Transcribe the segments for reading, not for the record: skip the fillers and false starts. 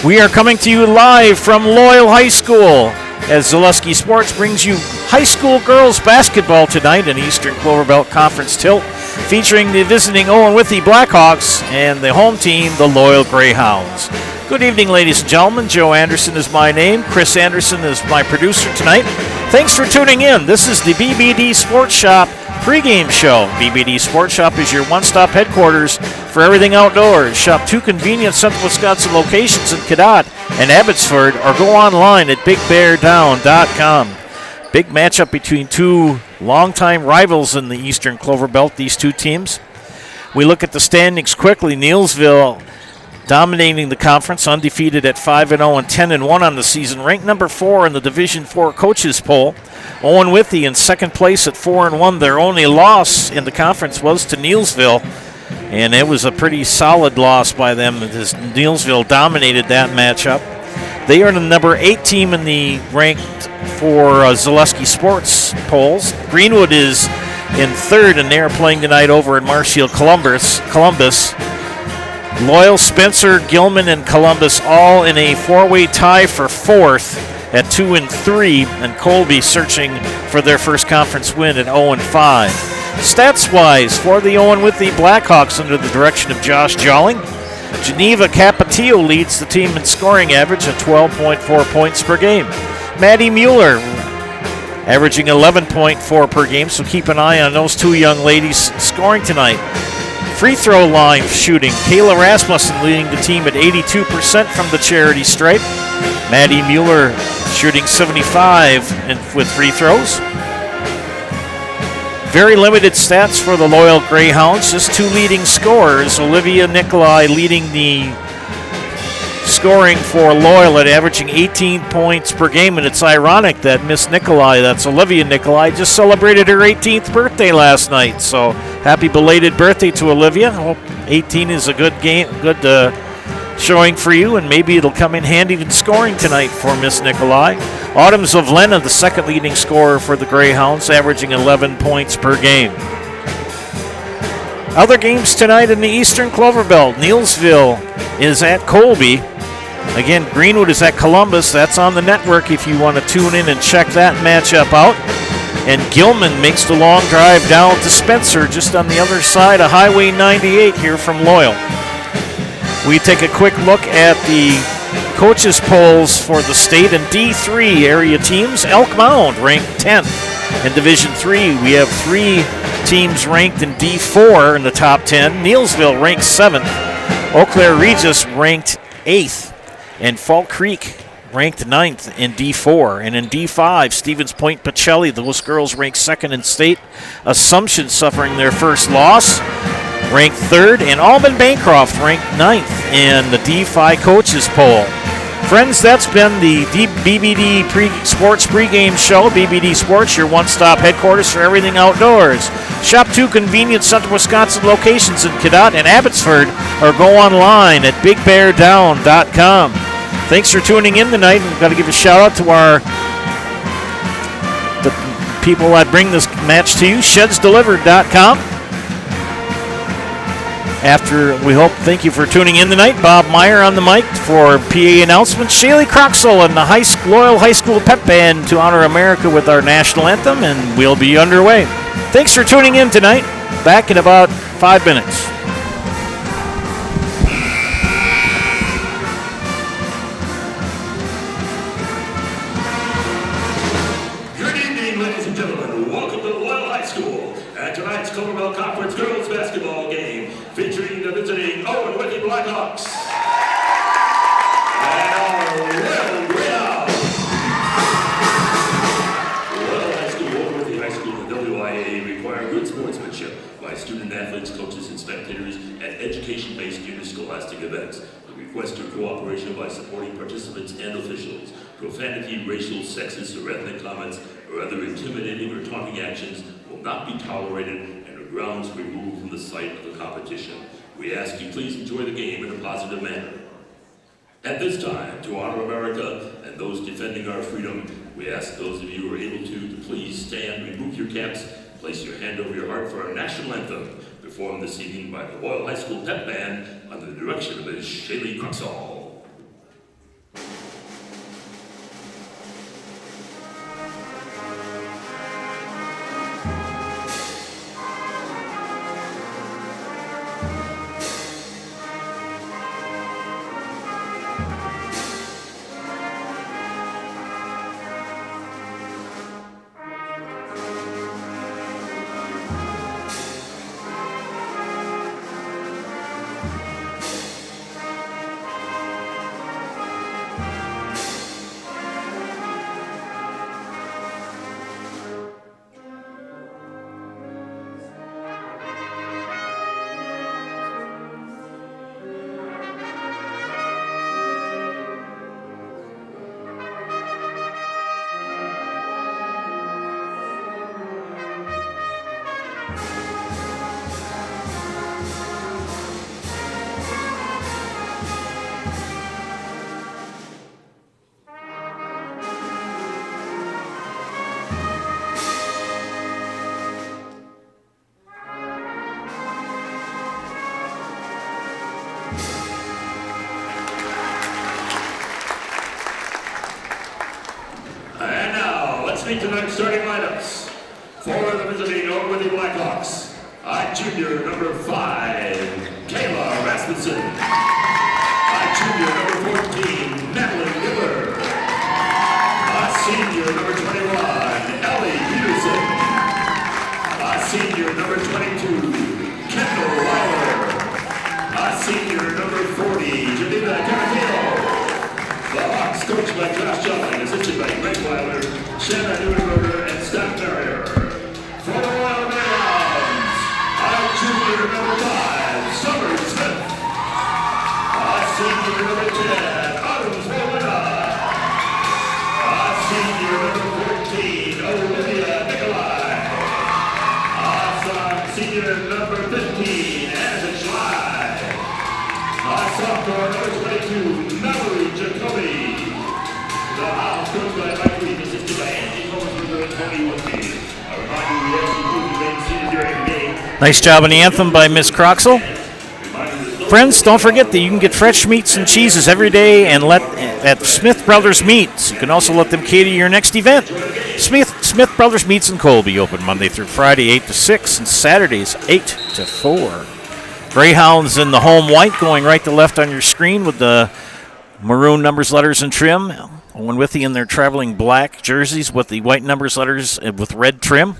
We are coming to you live from Loyal High School as Zaleski Sports brings you high school girls basketball tonight in Eastern Clover Belt Conference Tilt, featuring the visiting Owen-Withee Blackhawks and the home team, the Loyal Greyhounds. Good evening, ladies and gentlemen. Joe Anderson is my name. Chris Anderson is my producer tonight. Thanks for tuning in. This is the BBD Sports Shop pregame show. BBD Sports Shop is your one-stop headquarters for everything outdoors. Shop two convenient Central Wisconsin locations in Cadott and Abbotsford, or go online at bigbeardown.com. Big matchup between two longtime rivals in the Eastern Clover Belt, these two teams. We look at the standings quickly. Neillsville dominating the conference, undefeated at 5-0 and 10-1 on the season, ranked number 4 in the Division IV coaches poll. Owen-Withee in second place at 4-1. Their only loss in the conference was to Neillsville, and it was a pretty solid loss by them as Neillsville dominated that matchup. They are the number 8 team in the ranked for Zaleski Sports polls. Greenwood is in third, and they are playing tonight over at Marshfield Columbus. Loyal, Spencer, Gilman, and Columbus all in a four-way tie for fourth at 2-3, and Colby searching for their first conference win at 0-5. Stats-wise, for the Owen-Withee Blackhawks under the direction of Josh Jolling, Geneva Capatillo leads the team in scoring average at 12.4 points per game. Maddie Mueller averaging 11.4 per game, so keep an eye on those two young ladies scoring tonight. Free throw line shooting, Kayla Rasmussen leading the team at 82% from the charity stripe. Maddie Mueller shooting 75 with free throws. Very limited stats for the Loyal Greyhounds, just two leading scorers. Olivia Nikolai leading the scoring for Loyal at averaging 18 points per game, and it's ironic that Miss Nikolai, that's Olivia Nikolai, just celebrated her 18th birthday last night. So happy belated birthday to Olivia. Hope 18 is a good showing for you, and maybe it'll come in handy in scoring tonight for Miss Nikolai. Autumn Zovlena, the second leading scorer for the Greyhounds, averaging 11 points per game. Other games tonight in the Eastern Clover Belt. Neillsville is at Colby. Again, Greenwood is at Columbus. That's on the network if you want to tune in and check that matchup out. And Gilman makes the long drive down to Spencer, just on the other side of Highway 98 here from Loyal. We take a quick look at the coaches polls for the state and D3 area teams. Elk Mound ranked 10th in Division III. We have 3 teams ranked in D4 in the top 10. Neillsville ranked 7th. Eau Claire Regis ranked 8th. And Fall Creek ranked 9th in D4. And in D5, Stevens Point Pacelli, those girls ranked 2nd in state. Assumption suffering their first loss, ranked 3rd. And Alban Bancroft ranked 9th in the D5 coaches poll. Friends, that's been the BBD Sports pregame show. BBD Sports, your one-stop headquarters for everything outdoors. Shop two convenient Central Wisconsin locations in Cadott and Abbotsford, or go online at bigbeardown.com. Thanks for tuning in tonight. We've got to give a shout-out to the people that bring this match to you, shedsdelivered.com. Thank you for tuning in tonight. Bob Meyer on the mic for PA announcements. Shaylee Croxall and the Loyal High School Pep Band to honor America with our national anthem, and we'll be underway. Thanks for tuning in tonight. Back in about 5 minutes. Good evening, ladies and gentlemen. Welcome to Loyal High School and tonight's Clover Belt Conference girls basketball game, featuring the visiting Owen-Withee Blackhawks and our Loyal Greyhounds. Loyal High School, Owen-Withee High School, and the WIAA require good sportsmanship by student athletes, coaches, and spectators at education-based interscholastic events. We request your cooperation by supporting participants and officials. Profanity, racial, sexist, or ethnic comments, or other intimidating or taunting actions will not be tolerated, grounds removed from the site of the competition. We ask you please enjoy the game in a positive manner. At this time, to honor America and those defending our freedom, we ask those of you who are able to please stand, remove your caps, place your hand over your heart for our national anthem, performed this evening by the Loyal High School Pep Band under the direction of Ms. Shaylee Croxall. And now, let's meet tonight's starting lineups. For the visiting Owen-Withee Blackhawks, junior number 5, Kayla Rasmussen. Junior number 14, Madeline Miller. Senior number 21, Ellie Peterson. Senior number 22, Kendall Weiler. Senior number 40, Janina Carrillo. The Hawks coached by Josh Jolling, assisted by Greg Weiler, Shanna Neuenberger, and Steph Barrier. For the Royal Greyhounds, junior number 5, Summer Smith. Senior number 10, Autumn Zvolina. Senior number 14, Olivia Nikolai. Senior number 15, Anna Schley. Sophomore number 22, Mallory Jacoby. The House coached by Mike Reed, assisted by Angie Holmesburger and Tony Woodley. A reminder, we actually do remain seated during the game. Nice job on the anthem by Miss Croxell. Friends, don't forget that you can get fresh meats and cheeses every day and at Smith Brothers Meats. You can also let them cater your next event. Smith Brothers Meats in Colby, open Monday through Friday, 8 to 6, and Saturdays, 8 to 4. Greyhounds in the home white, going right to left on your screen with the maroon numbers, letters, and trim. Owen-Withee in their traveling black jerseys with the white numbers, letters, with red trim.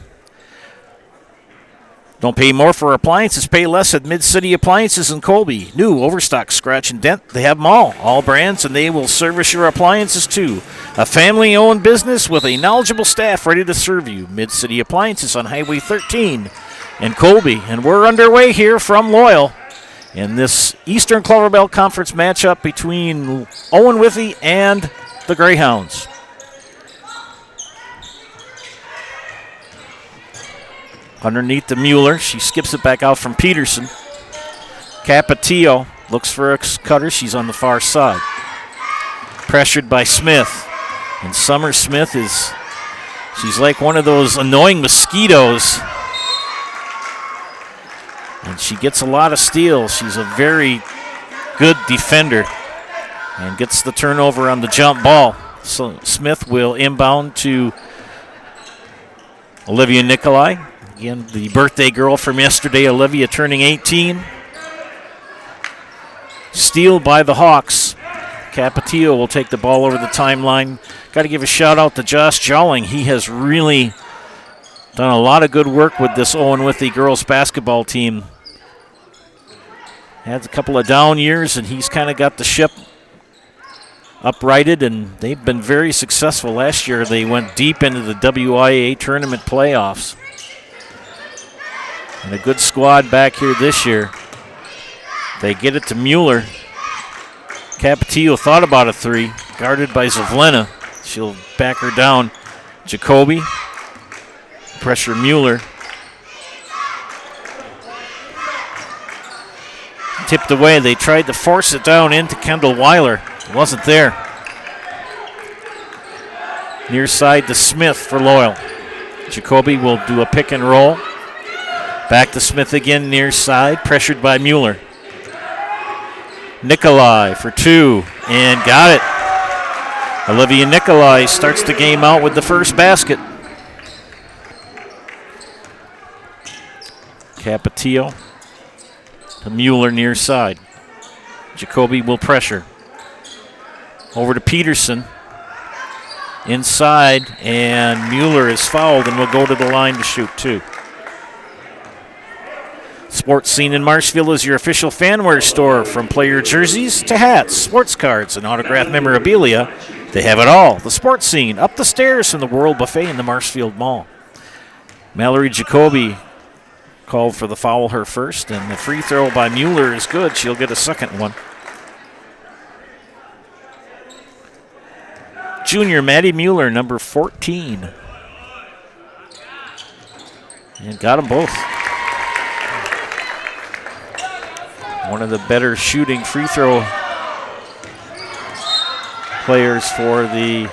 Don't pay more for appliances, pay less at Mid-City Appliances in Colby. New, overstock, scratch, and dent, they have them all brands, and they will service your appliances too. A family-owned business with a knowledgeable staff ready to serve you. Mid-City Appliances on Highway 13 in Colby. And we're underway here from Loyal in this Eastern Clover Belt Conference matchup between Owen-Withee and the Greyhounds. Underneath the Mueller, she skips it back out from Peterson. Capatillo looks for a cutter. She's on the far side. Pressured by Smith. And Summer Smith she's like one of those annoying mosquitoes. And she gets a lot of steals. She's a very good defender. And gets the turnover on the jump ball. So Smith will inbound to Olivia Nikolai. Again, the birthday girl from yesterday, Olivia, turning 18. Steal by the Hawks. Capatillo will take the ball over the timeline. Got to give a shout out to Josh Jolling. He has really done a lot of good work with this Owen-Withee girls basketball team. Had a couple of down years, and he's kind of got the ship uprighted, and they've been very successful. Last year, they went deep into the WIAA tournament playoffs. And a good squad back here this year. They get it to Mueller. Capatillo thought about a three, guarded by Zvolina. She'll back her down. Jacoby, pressure Mueller. Tipped away. They tried to force it down into Kendall Weiler. It wasn't there. Near side to Smith for Loyal. Jacoby will do a pick and roll. Back to Smith again, near side, pressured by Mueller. Nikolai for two, and got it. Olivia Nikolai starts the game out with the first basket. Capatillo to Mueller near side. Jacoby will pressure. Over to Peterson. Inside, and Mueller is fouled and will go to the line to shoot two. Sports Scene in Marshfield is your official fanwear store. From player jerseys to hats, sports cards, and autographed memorabilia, they have it all. The Sports Scene, up the stairs from the World Buffet in the Marshfield Mall. Mallory Jacoby called for the foul, her first, and the free throw by Mueller is good. She'll get a second one. Junior Maddie Mueller, number 14. And got them both. One of the better shooting free throw players for the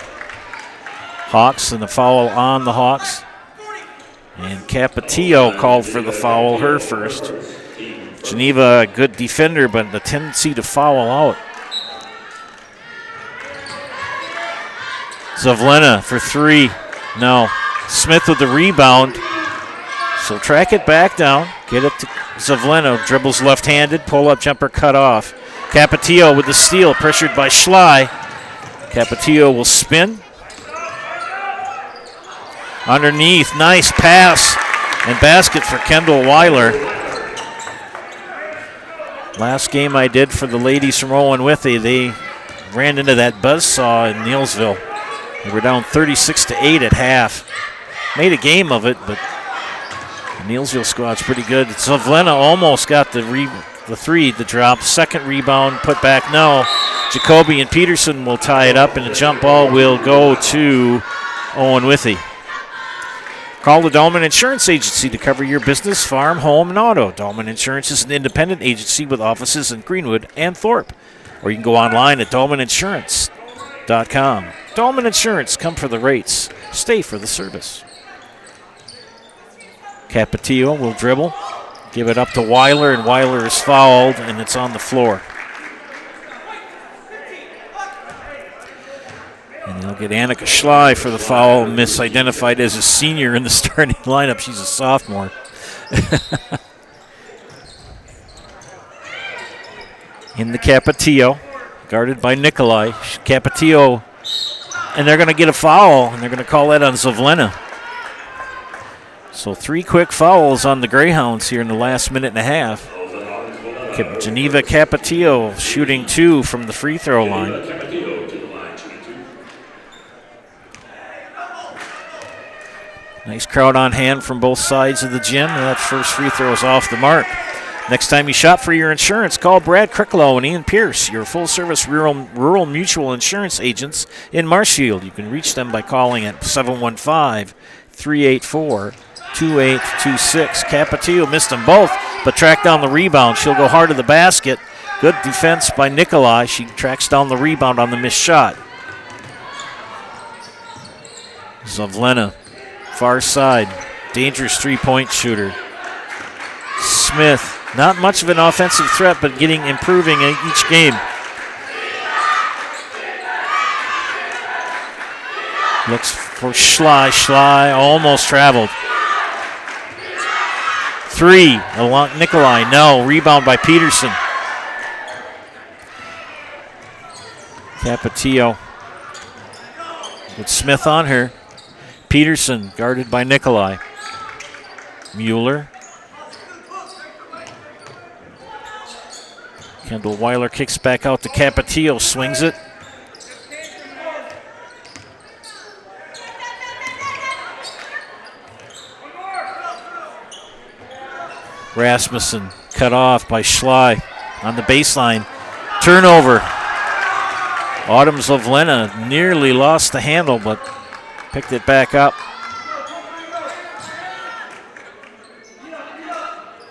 Hawks, and the foul on the Hawks. And Capatillo called for the foul, her first. Geneva, a good defender, but the tendency to foul out. Zavlena for 3. No. Smith with the rebound. So track it back down. Get it to Zavlena. Dribbles left-handed. Pull-up jumper cut off. Capetillo with the steal. Pressured by Schley. Capetillo will spin. Underneath. Nice pass. And basket for Kendall Weiler. Last game I did for the ladies from Owen-Withee, they ran into that buzzsaw in Neilsville. They were down 36-8 at half. Made a game of it, but the Neilsville squad's pretty good. Zavlena almost got the 3 to drop. Second rebound, put back, no. Jacoby and Peterson will tie it up, and the jump ball will go to Owen-Withee. Call the Dahlman Insurance Agency to cover your business, farm, home, and auto. Dahlman Insurance is an independent agency with offices in Greenwood and Thorpe. Or you can go online at dahlmaninsurance.com. Dahlman Insurance, come for the rates, stay for the service. Capetillo will dribble, give it up to Weiler, and Weiler is fouled, and it's on the floor. And he'll get Annika Schley for the foul, misidentified as a senior in the starting lineup. She's a sophomore. In the Capetillo, guarded by Nikolai. Capetillo, and they're going to get a foul, and they're going to call that on Zavlena. So 3 quick fouls on the Greyhounds here in the last minute and a half. Geneva Capetillo shooting 2 from the free throw line. Nice crowd on hand from both sides of the gym. And that first free throw is off the mark. Next time you shop for your insurance, call Brad Cricklow and Ian Pierce, your full-service rural mutual insurance agents in Marshfield. You can reach them by calling at 715-384-2826. Capetillo missed them both, but tracked down the rebound. She'll go hard to the basket. Good defense by Nikolai. She tracks down the rebound on the missed shot. Zavlena. Far side, dangerous three-point shooter. Smith, not much of an offensive threat, but improving in each game. Looks for Schley. Schley almost traveled. 3, along Nikolai, no. Rebound by Peterson. Capetillo with Smith on her. Peterson guarded by Nikolai. Mueller. Kendall Weiler kicks back out to Capetillo, swings it. Rasmussen cut off by Schley on the baseline. Turnover. Autumn Zavlena nearly lost the handle, but picked it back up.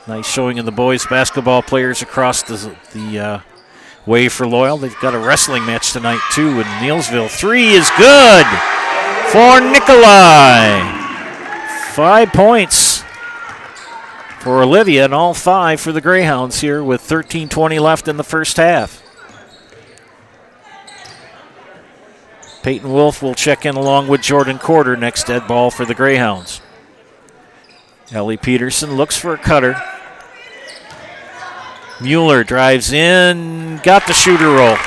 Nice showing in the boys basketball players across the way for Loyal. They've got a wrestling match tonight, too, in Neilsville. 3 is good for Nikolai. 5 points for Olivia, and all 5 for the Greyhounds here with 13:20 left in the first half. Peyton Wolf will check in along with Jordan Corder, next dead ball for the Greyhounds. Ellie Peterson looks for a cutter. Mueller drives in, got the shooter roll.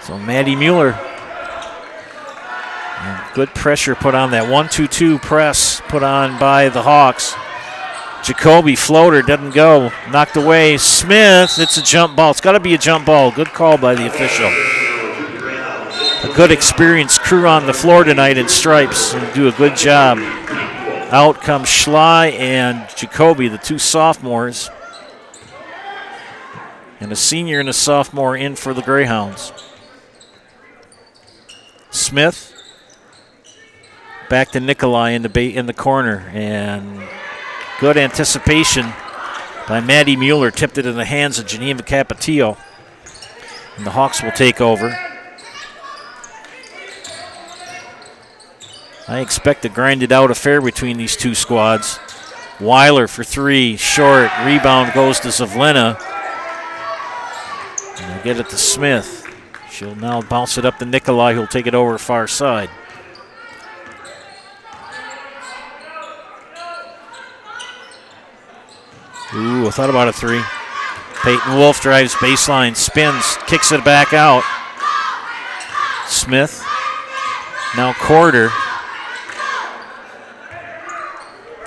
So Maddie Mueller. And good pressure put on that 1-2-2 press put on by the Hawks. Jacoby floater doesn't go. Knocked away. Smith, it's a jump ball. It's got to be a jump ball. Good call by the official. A good experienced crew on the floor tonight in stripes and do a good job. Out comes Schley and Jacoby, the 2 sophomores. And a senior and a sophomore in for the Greyhounds. Smith. Back to Nikolai in the corner. And good anticipation by Maddie Mueller. Tipped it in the hands of Geneva Capetillo. And the Hawks will take over. I expect a grinded out affair between these two squads. Weiler for three, short. Rebound goes to Zavlina. And they'll get it to Smith. She'll now bounce it up to Nikolai, who'll take it over far side. Ooh, I thought about a three. Peyton Wolf drives baseline, spins, kicks it back out. Smith, now Corder.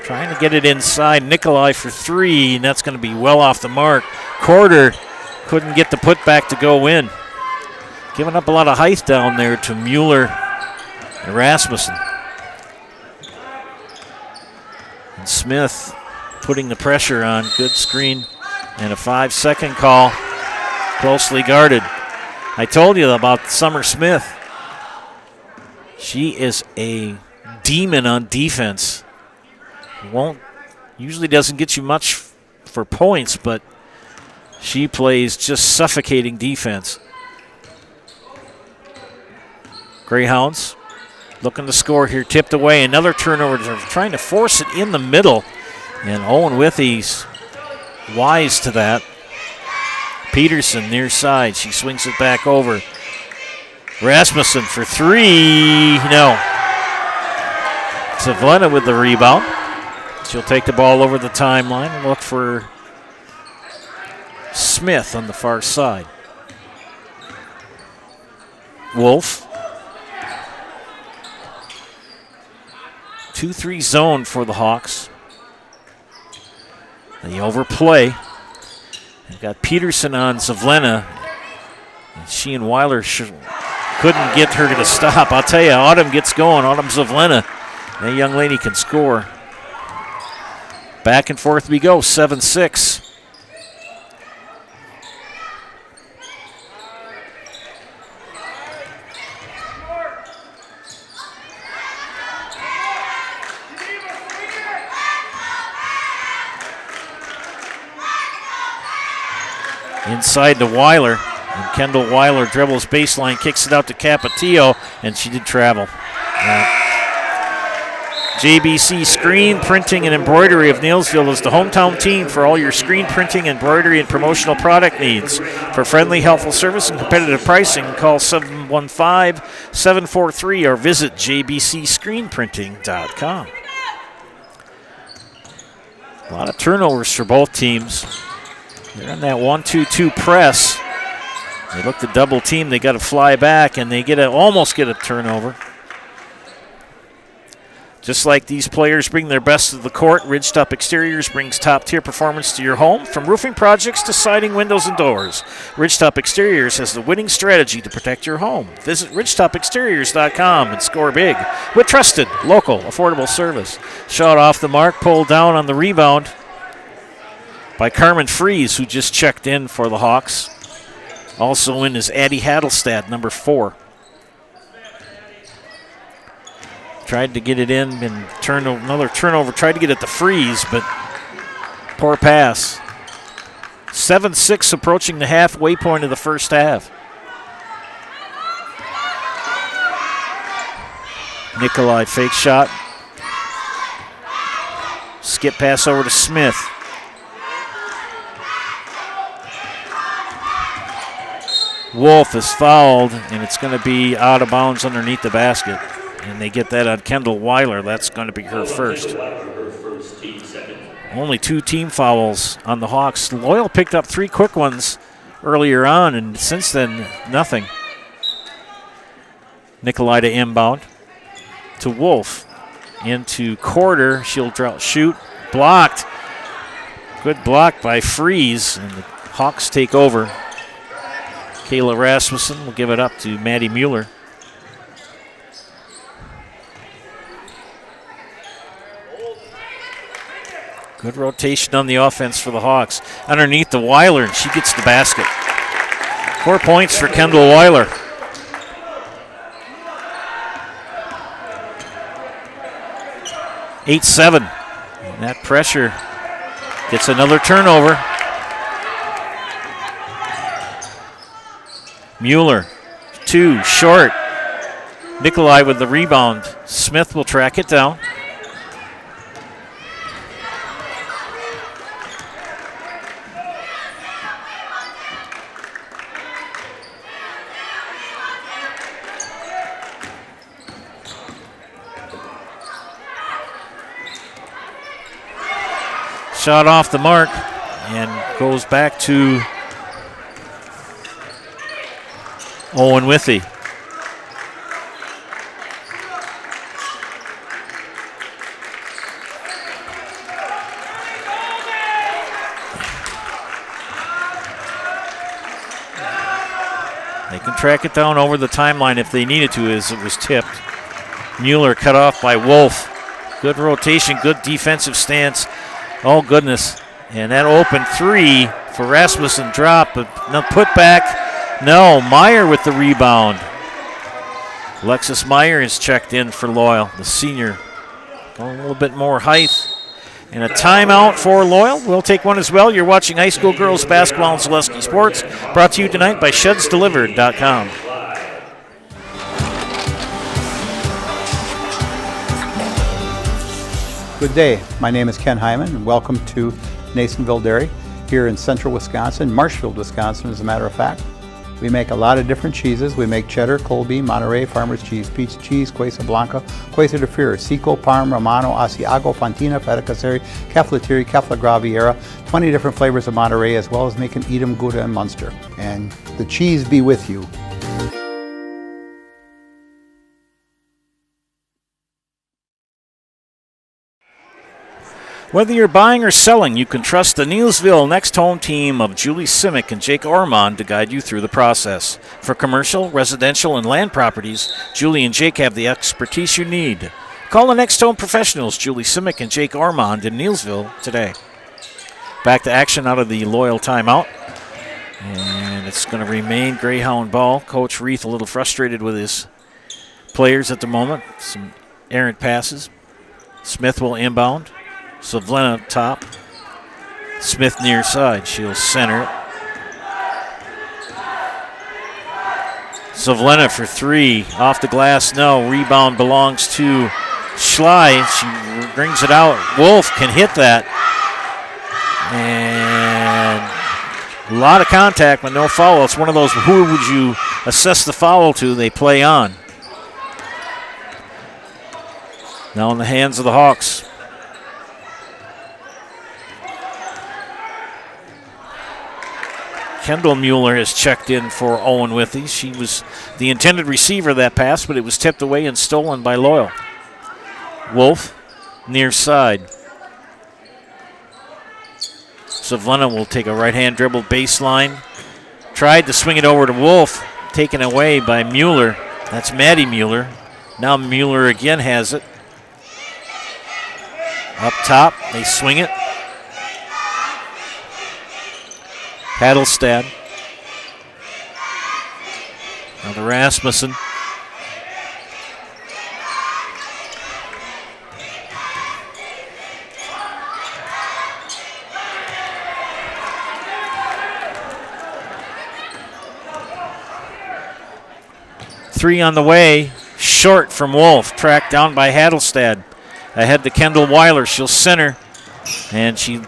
Trying to get it inside. Nikolai for three, and that's going to be well off the mark. Corder couldn't get the putback to go in. Giving up a lot of height down there to Mueller and Rasmussen. And Smith putting the pressure on. Good screen and a 5-second call. Closely guarded. I told you about Summer Smith. She is a demon on defense. Usually doesn't get you much for points, but she plays just suffocating defense. Greyhounds looking to score here, tipped away. Another turnover. They're trying to force it in the middle, and Owen-Withee's wise to that. Peterson near side. She swings it back over. Rasmussen for three. No. Zavlina with the rebound. She'll take the ball over the timeline and look for Smith on the far side. Wolf. 2-3 zone for the Hawks. They overplay. They've got Peterson on Zavlina. And she and Weiler couldn't get her to stop. I'll tell you, Autumn gets going. Autumn Zavlina. That young lady can score. Back and forth we go, 7-6. Inside to Weiler. And Kendall Weiler dribbles baseline, kicks it out to Capatillo, and she did travel. JBC Screen Printing and Embroidery of Neilsville is the hometown team for all your screen printing, embroidery, and promotional product needs. For friendly, helpful service and competitive pricing, call 715-743 or visit jbcscreenprinting.com. A lot of turnovers for both teams. They're on that 1-2-2 press. They look to double team. They got to fly back, and they almost get a turnover. Just like these players bring their best to the court, Ridgetop Exteriors brings top-tier performance to your home. From roofing projects to siding, windows, and doors, Ridgetop Exteriors has the winning strategy to protect your home. Visit ridgetopexteriors.com and score big with trusted, local, affordable service. Shot off the mark, pulled down on the rebound by Carmen Fries, who just checked in for the Hawks. Also in is Addie Hadelstad, number 4. Tried to get it in and another turnover. Tried to get it to Fries, but poor pass. 7-6 approaching the halfway point of the first half. Nikolai fake shot. Skip pass over to Smith. Wolf is fouled, and it's going to be out of bounds underneath the basket. And they get that on Kendall Weiler. That's going to be her first. Only 2 team fouls on the Hawks. Loyal picked up 3 quick ones earlier on, and since then, nothing. Nikolai to inbound. To Wolf. Into Corder. She'll shoot. Blocked. Good block by Fries, and the Hawks take over. Kayla Rasmussen will give it up to Maddie Mueller. Good rotation on the offense for the Hawks. Underneath the Weiler, and she gets the basket. 4 points for Kendall Weiler. (8-7). And that pressure gets another turnover. Mueller, 2, short. Nikolai with the rebound. Smith will track it down. Shot off the mark and goes back to Owen-Withee. They can track it down over the timeline if they needed to, as it was tipped. Mueller cut off by Wolf. Good rotation, good defensive stance. Oh, goodness. And that open three for Rasmussen drop, but no put back. No, Meyer with the rebound. Alexis Meyer is checked in for Loyal, the senior. Going a little bit more height. And a timeout for Loyal. We'll take one as well. You're watching high school girls basketball on Zaleski Sports, brought to you tonight by ShedsDelivered.com. Good day. My name is Ken Hyman, and welcome to Nasonville Dairy here in central Wisconsin, Marshfield, Wisconsin, as a matter of fact. We make a lot of different cheeses. We make cheddar, Colby, Monterey, Farmer's Cheese, Peach Cheese, Quesa Blanca, Quesa de Fear, Seco, Parm, Romano, Asiago, Fontina, Feta Caseri, Caflateri, Cafla Graviera, 20 different flavors of Monterey, as well as making Edam, Gouda, and Munster. And the cheese be with you. Whether you're buying or selling, you can trust the Neilsville Next Home team of Julie Simic and Jake Ormond to guide you through the process. For commercial, residential, and land properties, Julie and Jake have the expertise you need. Call the Next Home professionals, Julie Simic and Jake Ormond in Neilsville today. Back to action out of the Loyal timeout. And it's going to remain Greyhound ball. Coach Reith a little frustrated with his players at the moment. Some errant passes. Smith will inbound. Savlena top. Smith near side. She'll center it. Savlena for three. Off the glass, no. Rebound belongs to Schley. She brings it out. Wolf can hit that. And a lot of contact, but no foul. It's one of those, who would you assess the foul to? They play on. Now in the hands of the Hawks. Kendall Mueller has checked in for Owen-Withee. She was the intended receiver of that pass, but it was tipped away and stolen by Loyal. Wolf, near side. Savlena will take a right-hand dribble baseline. Tried to swing it over to Wolf, taken away by Mueller. That's Maddie Mueller. Now Mueller again has it. Up top, they swing it. Paddlestad. Now the Rasmussen. Three on the way, short from Wolf, tracked down by Hadelstad. Ahead to Kendall Weiler, she'll center, and she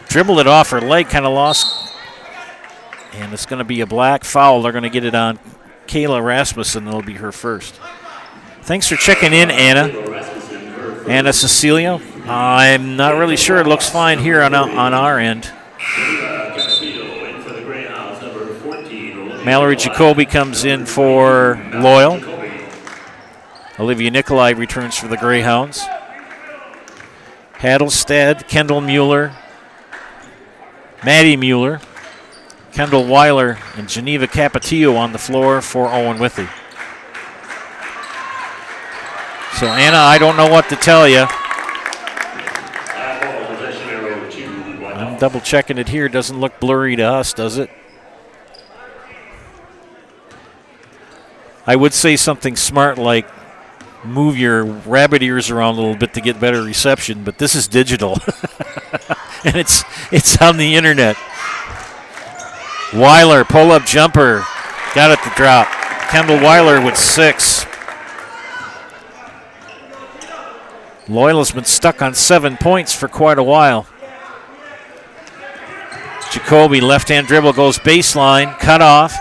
dribbled it off her leg, kind of lost. And it's going to be a black foul. They're going to get it on Kayla Rasmussen. It'll be her first. Thanks for checking in, Anna. Anna Cecilia. I'm not really sure. It looks fine here on our end. Mallory Jacoby comes in for Loyal. Olivia Nikolai returns for the Greyhounds. Hadelstad, Kendall Mueller, Maddie Mueller, Kendall Weiler, and Geneva Capatillo on the floor for Owen-Withee. So, Anna, I don't know what to tell you. I'm double checking it here. Doesn't look blurry to us, does it? I would say something smart like move your rabbit ears around a little bit to get better reception, but this is digital. And it's on the internet. Weiler, pull-up jumper. Got it to drop. Kendall Weiler with 6. Loyal has been stuck on 7 points for quite a while. Jacoby, left-hand dribble, goes baseline, cut off.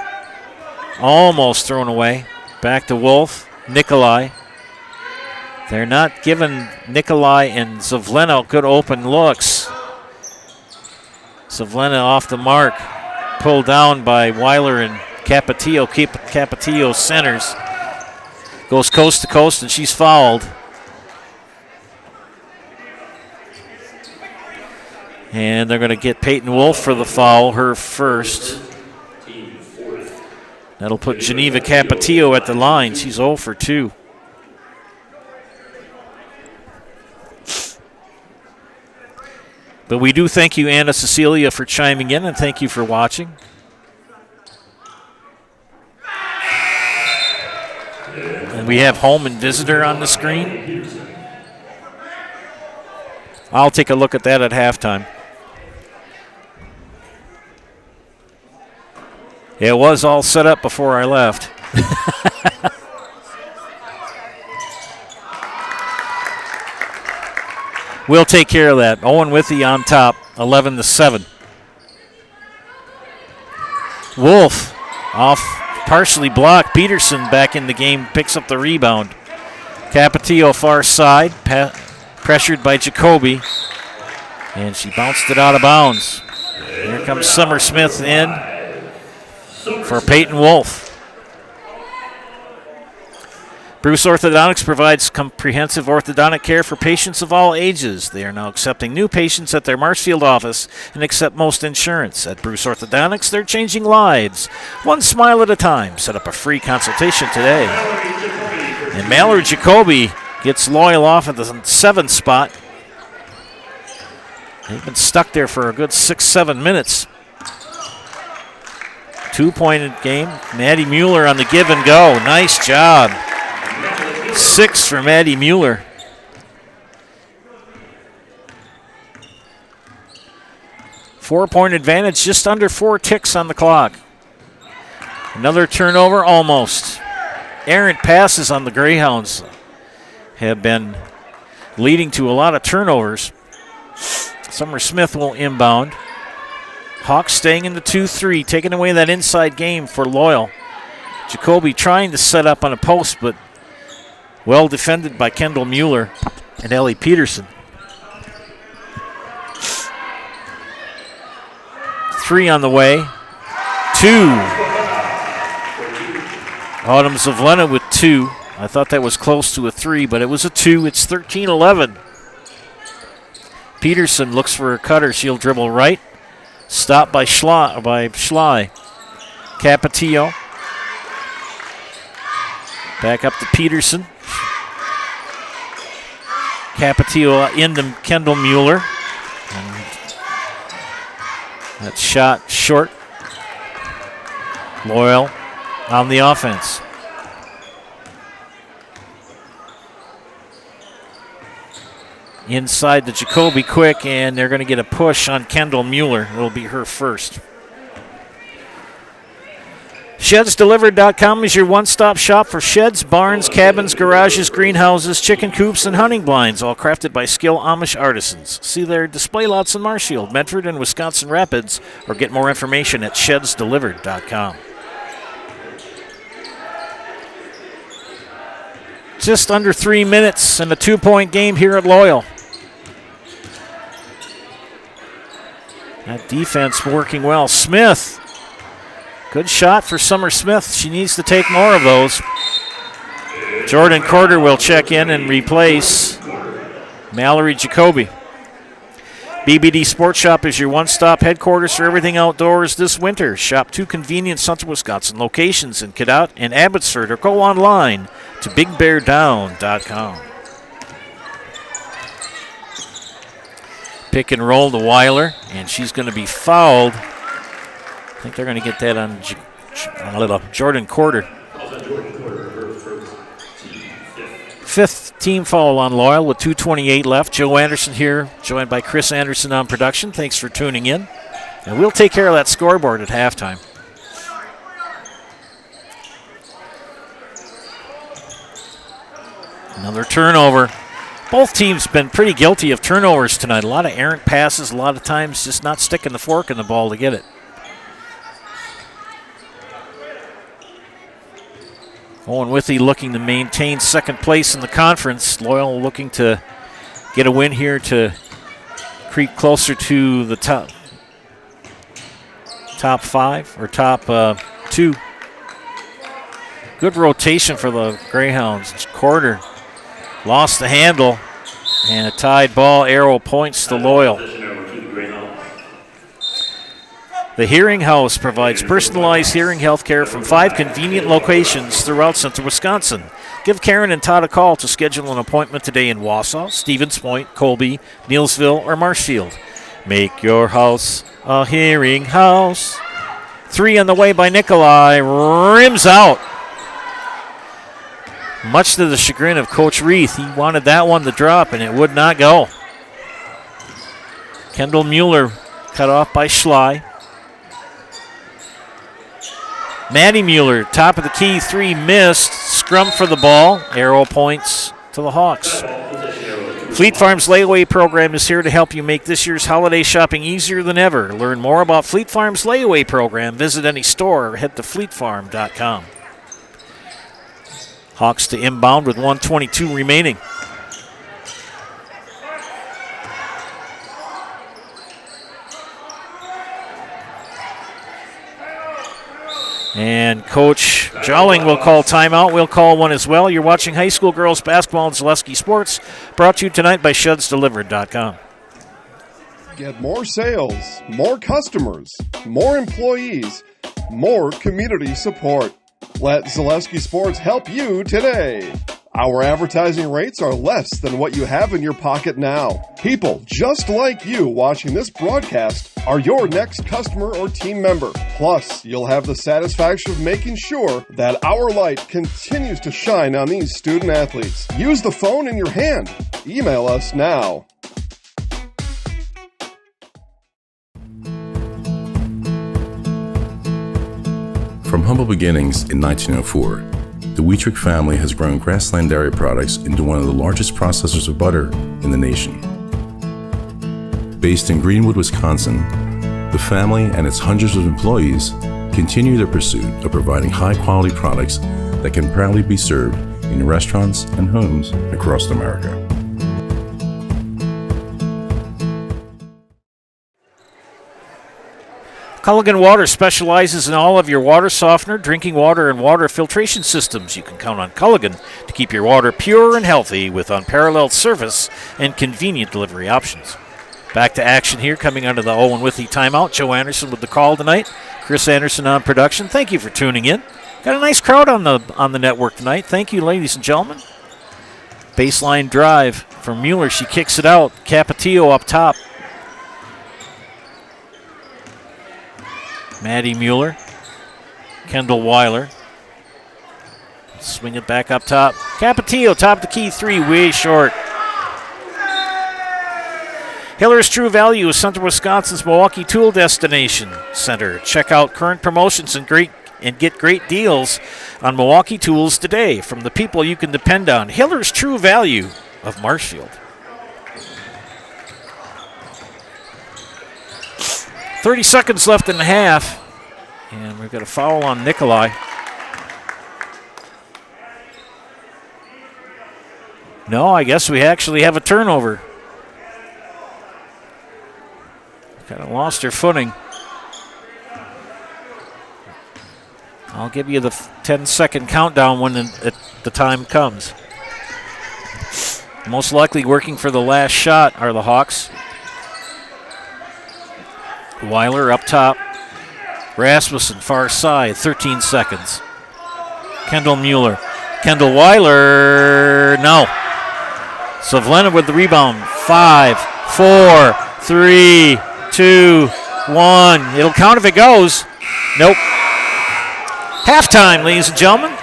Almost thrown away. Back to Wolf, Nikolai. They're not giving Nikolai and Zavlena good open looks. Zavlena off the mark. Pulled down by Weiler and Capatillo. Capatillo centers. Goes coast to coast, and she's fouled. And they're going to get Peyton Wolf for the foul, her first. That'll put Geneva Capatillo at the line. She's 0 for 2. But we do thank you, Anna Cecilia, for chiming in, and thank you for watching. And we have home and visitor on the screen. I'll take a look at that at halftime. It was all set up before I left. We'll take care of that. Owen-Withee on top, 11-7. Wolf off, partially blocked. Peterson back in the game, picks up the rebound. Capatillo far side, pressured by Jacoby, and she bounced it out of bounds. Here comes Summer Smith in for Peyton Wolf. Bruce Orthodontics provides comprehensive orthodontic care for patients of all ages. They are now accepting new patients at their Marshfield office and accept most insurance. At Bruce Orthodontics, they're changing lives, one smile at a time. Set up a free consultation today. And Mallory Jacoby gets Loyal off at the 7th spot. They've been stuck there for a good 6-7 minutes. 2-point game. Maddie Mueller on the give and go. Nice job. 6 for Maddie Mueller. Four-point advantage, just under 4 ticks on the clock. Another turnover, almost. Errant passes on the Greyhounds have been leading to a lot of turnovers. Summer Smith will inbound. Hawks staying in the 2-3, taking away that inside game for Loyal. Jacoby trying to set up on a post, but well defended by Kendall Mueller and Ellie Peterson. 3 on the way. 2. Autumn Zavlena with 2. I thought that was close to a 3, but it was a 2. It's 13-11. Peterson looks for a cutter. She'll dribble right. Stopped by Schley. Capatillo. Back up to Peterson. Capatillo into Kendall Mueller. And that shot short. Loyal on the offense. Inside to Jacoby quick, and they're going to get a push on Kendall Mueller. It'll be her first. ShedsDelivered.com is your one-stop shop for sheds, barns, cabins, garages, greenhouses, chicken coops, and hunting blinds, all crafted by skilled Amish artisans. See their display lots in Marshfield, Medford, and Wisconsin Rapids, or get more information at ShedsDelivered.com. Just under 3 minutes in a 2-point game here at Loyal. That defense working well. Smith. Good shot for Summer Smith. She needs to take more of those. Jordan Corder will check in and replace Mallory Jacoby. BBD Sports Shop is your one-stop headquarters for everything outdoors this winter. Shop 2 convenient Central Wisconsin locations in Cadott and Abbotsford, or go online to BigBearDown.com. Pick and roll to Weiler, and she's going to be fouled. I think they're going to get that on Jordan Corder. Fifth team foul on Loyal with 2:28 left. Joe Anderson here, joined by Chris Anderson on production. Thanks for tuning in. And we'll take care of that scoreboard at halftime. Another turnover. Both teams been pretty guilty of turnovers tonight. A lot of errant passes, a lot of times just not sticking the fork in the ball to get it. Owen-Withee looking to maintain second place in the conference. Loyal looking to get a win here to creep closer to the top five or top two. Good rotation for the Greyhounds. Quarter lost the handle, and a tied ball. Arrow points to Loyal. The Hearing House provides personalized hearing health care from 5 convenient locations throughout central Wisconsin. Give Karen and Todd a call to schedule an appointment today in Wausau, Stevens Point, Colby, Neillsville, or Marshfield. Make your house a hearing house. 3 on the way by Nikolai. Rims out. Much to the chagrin of Coach Reith, he wanted that one to drop, and it would not go. Kendall Mueller cut off by Schley. Maddie Mueller, top of the key, 3 missed. Scrum for the ball. Arrow points to the Hawks. Fleet Farm's layaway program is here to help you make this year's holiday shopping easier than ever. Learn more about Fleet Farm's layaway program. Visit any store or head to fleetfarm.com. Hawks to inbound with 1:22 remaining. And Coach Jolling will call timeout. We'll call one as well. You're watching high school girls basketball on Zaleski Sports, brought to you tonight by ShudsDelivered.com. Get more sales, more customers, more employees, more community support. Let Zaleski Sports help you today. Our advertising rates are less than what you have in your pocket now. People just like you watching this broadcast are your next customer or team member. Plus, you'll have the satisfaction of making sure that our light continues to shine on these student athletes. Use the phone in your hand. Email us now. From humble beginnings in 1904, the Wheatrick family has grown Grassland Dairy Products into one of the largest processors of butter in the nation. Based in Greenwood, Wisconsin, the family and its hundreds of employees continue their pursuit of providing high-quality products that can proudly be served in restaurants and homes across America. Culligan Water specializes in all of your water softener, drinking water, and water filtration systems. You can count on Culligan to keep your water pure and healthy with unparalleled service and convenient delivery options. Back to action here, coming under the Owen-Withee timeout. Joe Anderson with the call tonight. Chris Anderson on production. Thank you for tuning in. Got a nice crowd on the network tonight. Thank you, ladies and gentlemen. Baseline drive from Mueller. She kicks it out. Capetillo up top. Maddie Mueller, Kendall Weiler. Swing it back up top. Capetillo, top of the key, 3, way short. Hiller's True Value is Central Wisconsin's Milwaukee Tool Destination Center. Check out current promotions and get great deals on Milwaukee tools today from the people you can depend on. Hiller's True Value of Marshfield. 30 seconds left in the half, and we've got a foul on Nikolai. No, I guess we actually have a turnover. Kind of lost her footing. I'll give you the 10-second countdown when the time comes. Most likely working for the last shot are the Hawks. Weiler up top. Rasmussen far side, 13 seconds. Kendall Mueller. Kendall Weiler, no. Savlena with the rebound. 5, 4, 3, 2, 1. It'll count if it goes. Nope. Halftime, ladies and gentlemen.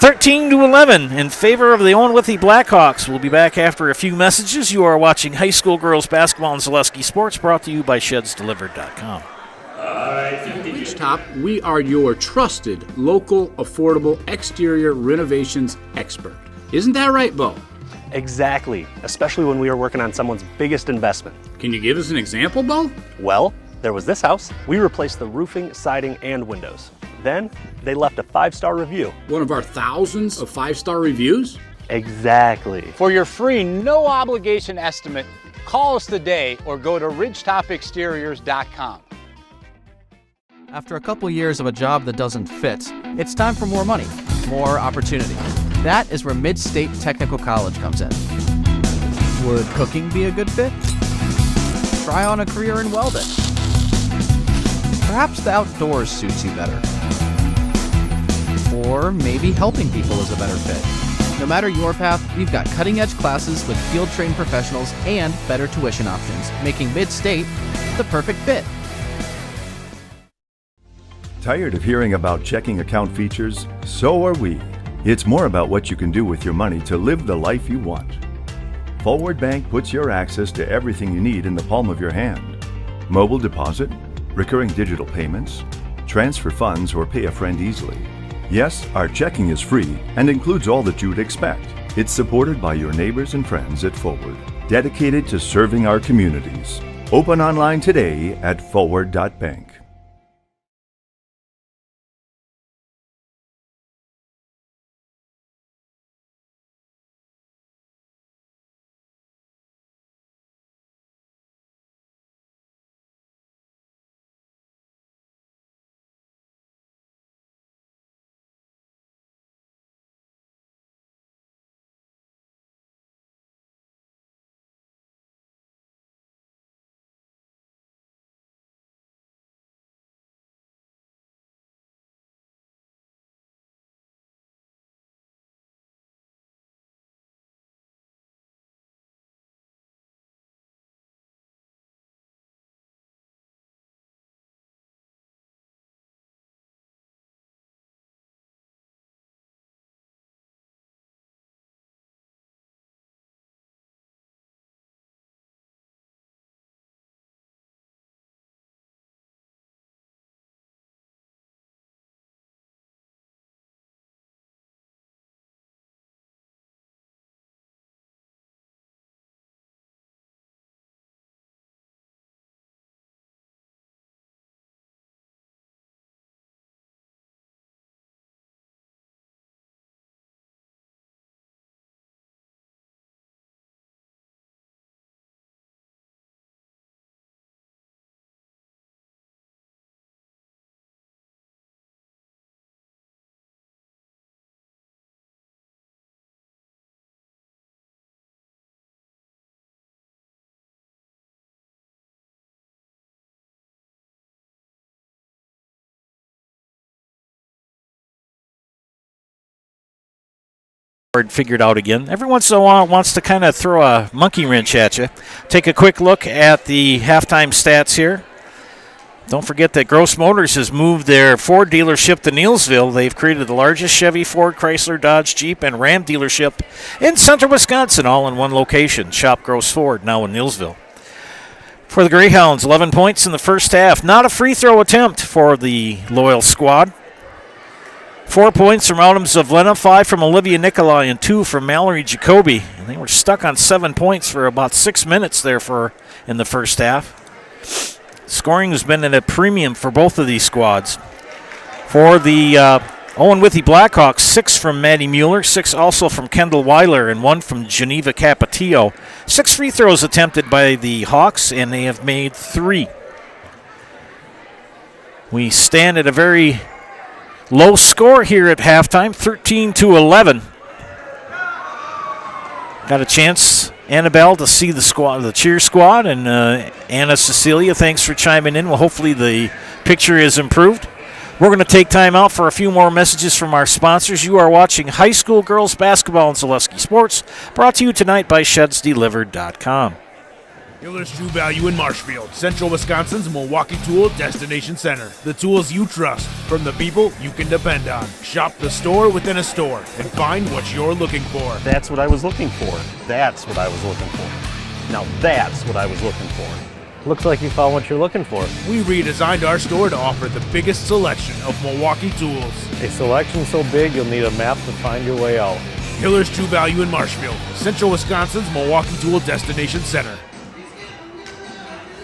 13-11 in favor of the Owen-Withee Blackhawks. We'll be back after a few messages. You are watching high school girls basketball on Zaleski Sports, brought to you by ShudsDelivered.com. Reach Top, we are your trusted, local, affordable exterior renovations expert. Isn't that right, Bo? Exactly, especially when we were working on someone's biggest investment. Can you give us an example, Bo? Well, there was this house. We replaced the roofing, siding, and windows. Then they left a 5-star review. One of our thousands of 5-star reviews? Exactly. For your free, no obligation estimate, call us today or go to ridgetopexteriors.com. After a couple years of a job that doesn't fit, it's time for more money, more opportunity. That is where Mid-State Technical College comes in. Would cooking be a good fit? Try on a career in welding. Perhaps the outdoors suits you better. Or maybe helping people is a better fit. No matter your path, we've got cutting-edge classes with field-trained professionals and better tuition options, making Mid-State the perfect fit. Tired of hearing about checking account features? So are we. It's more about what you can do with your money to live the life you want. Forward Bank puts your access to everything you need in the palm of your hand. Mobile deposit, recurring digital payments, transfer funds, or pay a friend easily. Yes, our checking is free and includes all that you would expect. It's supported by your neighbors and friends at Forward, dedicated to serving our communities. Open online today at forward.bank. Figured out again. Every once in a while it wants to kind of throw a monkey wrench at you. Take a quick look at the halftime stats here. Don't forget that Gross Motors has moved their Ford dealership to Neillsville. They've created the largest Chevy, Ford, Chrysler, Dodge, Jeep, and Ram dealership in central Wisconsin, all in one location. Shop Gross Ford, now in Neillsville. For the Greyhounds, 11 points in the first half. Not a free throw attempt for the Loyal squad. 4 points from Adams of Lena, 5 from Olivia Nicolai, and 2 from Mallory Jacoby. And they were stuck on 7 points for about 6 minutes there in the first half. Scoring has been at a premium for both of these squads. For the Owen-Withee Blackhawks, 6 from Maddie Mueller, 6 also from Kendall Weiler, and 1 from Geneva Capatillo. 6 free throws attempted by the Hawks, and they have made 3. We stand at a very low score here at halftime, 13-11. Got a chance, Annabelle, to see the squad, the cheer squad, and Anna Cecilia, thanks for chiming in. Well, hopefully the picture is improved. We're going to take time out for a few more messages from our sponsors. You are watching high school girls basketball in Zaleski Sports, brought to you tonight by ShedsDelivered.com. Hiller's True Value in Marshfield, Central Wisconsin's Milwaukee Tool Destination Center. The tools you trust from the people you can depend on. Shop the store within a store and find what you're looking for. That's what I was looking for. That's what I was looking for. Now that's what I was looking for. Looks like you found what you're looking for. We redesigned our store to offer the biggest selection of Milwaukee tools. A selection so big you'll need a map to find your way out. Hiller's True Value in Marshfield, Central Wisconsin's Milwaukee Tool Destination Center.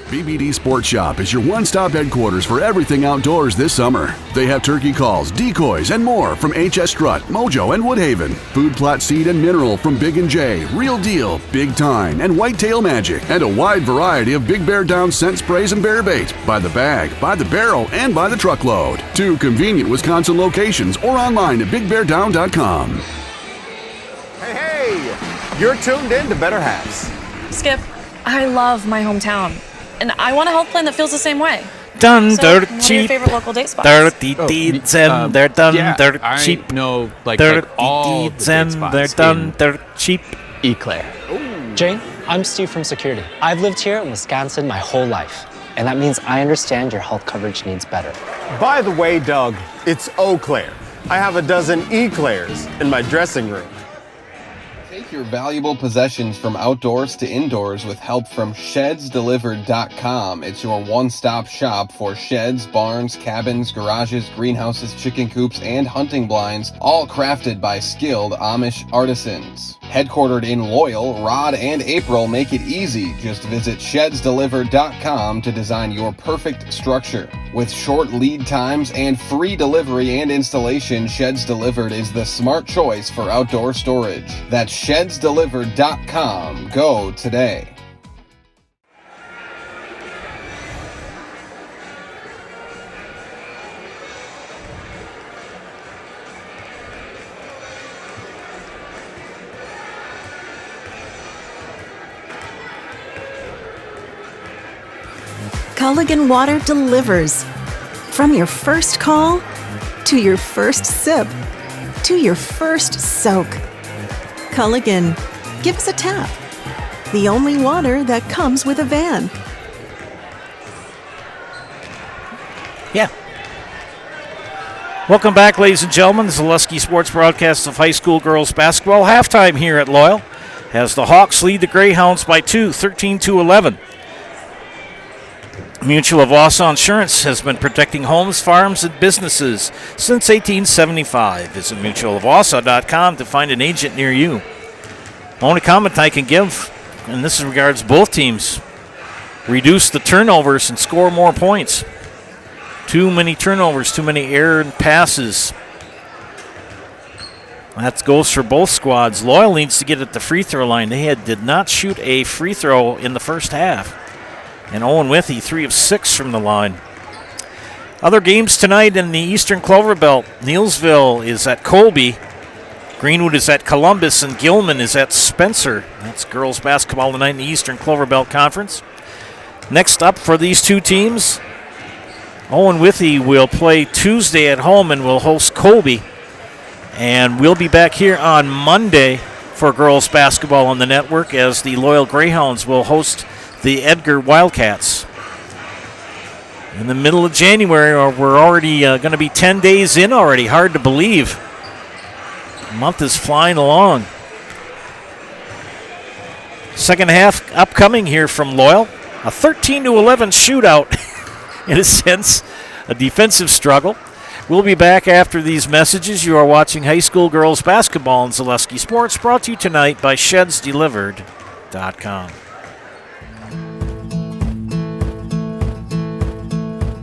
BBD Sports Shop is your one-stop headquarters for everything outdoors this summer. They have turkey calls, decoys, and more from HS Strut, Mojo, and Woodhaven. Food plot seed and mineral from Big & J, Real Deal, Big Time, and Whitetail Magic. And a wide variety of Big Bear Down scent sprays and bear bait. By the bag, by the barrel, and by the truckload. 2 convenient Wisconsin locations or online at BigBearDown.com. Hey, you're tuned in to Better Halves. Skip, I love my hometown. And I want a health plan that feels the same way. Done so dirt what cheap. are your favorite local date spots? Dirty deeds and they're done dirt cheap. No, like all deeds and they're done dirt cheap. Eclair. Jane, I'm Steve from Security. I've lived here in Wisconsin my whole life, and that means I understand your health coverage needs better. By the way, Doug, it's Eau Claire. I have a dozen Eclairs in my dressing room. Take your valuable possessions from outdoors to indoors with help from ShedsDelivered.com. It's your one-stop shop for sheds, barns, cabins, garages, greenhouses, chicken coops, and hunting blinds, all crafted by skilled Amish artisans. Headquartered in Loyal, Rod and April make it easy. Just visit ShedsDelivered.com to design your perfect structure. With short lead times and free delivery and installation, Sheds Delivered is the smart choice for outdoor storage. That's ShedsDelivered.com. Go today. Culligan Water delivers. From your first call, to your first sip, to your first soak. Culligan, give us a tap. The only water that comes with a van. Yeah. Welcome back, ladies and gentlemen. The Zaleski Sports broadcast of high school girls basketball. Halftime here at Loyal as the Hawks lead the Greyhounds by 2, 13-11. Mutual of Wausau Insurance has been protecting homes, farms, and businesses since 1875. Visit mutualofwausau.com to find an agent near you. Only comment I can give, and this regards both teams, reduce the turnovers and score more points. Too many turnovers, too many errant passes. That goes for both squads. Loyal needs to get at the free throw line. They did not shoot a free throw in the first half. And Owen-Withee, 3 of 6 from the line. Other games tonight in the Eastern Clover Belt. Neelsville is at Colby. Greenwood is at Columbus, and Gilman is at Spencer. That's girls basketball tonight in the Eastern Clover Belt Conference. Next up for these two teams, Owen-Withee will play Tuesday at home and will host Colby. And we'll be back here on Monday for girls basketball on the network as the Loyal Greyhounds will host the Edgar Wildcats. In the middle of January, we're already going to be 10 days in already. Hard to believe. The month is flying along. Second half upcoming here from Loyal. A 13-11 shootout, in a sense. A defensive struggle. We'll be back after these messages. You are watching high school girls basketball in Zaleski Sports, brought to you tonight by ShedsDelivered.com.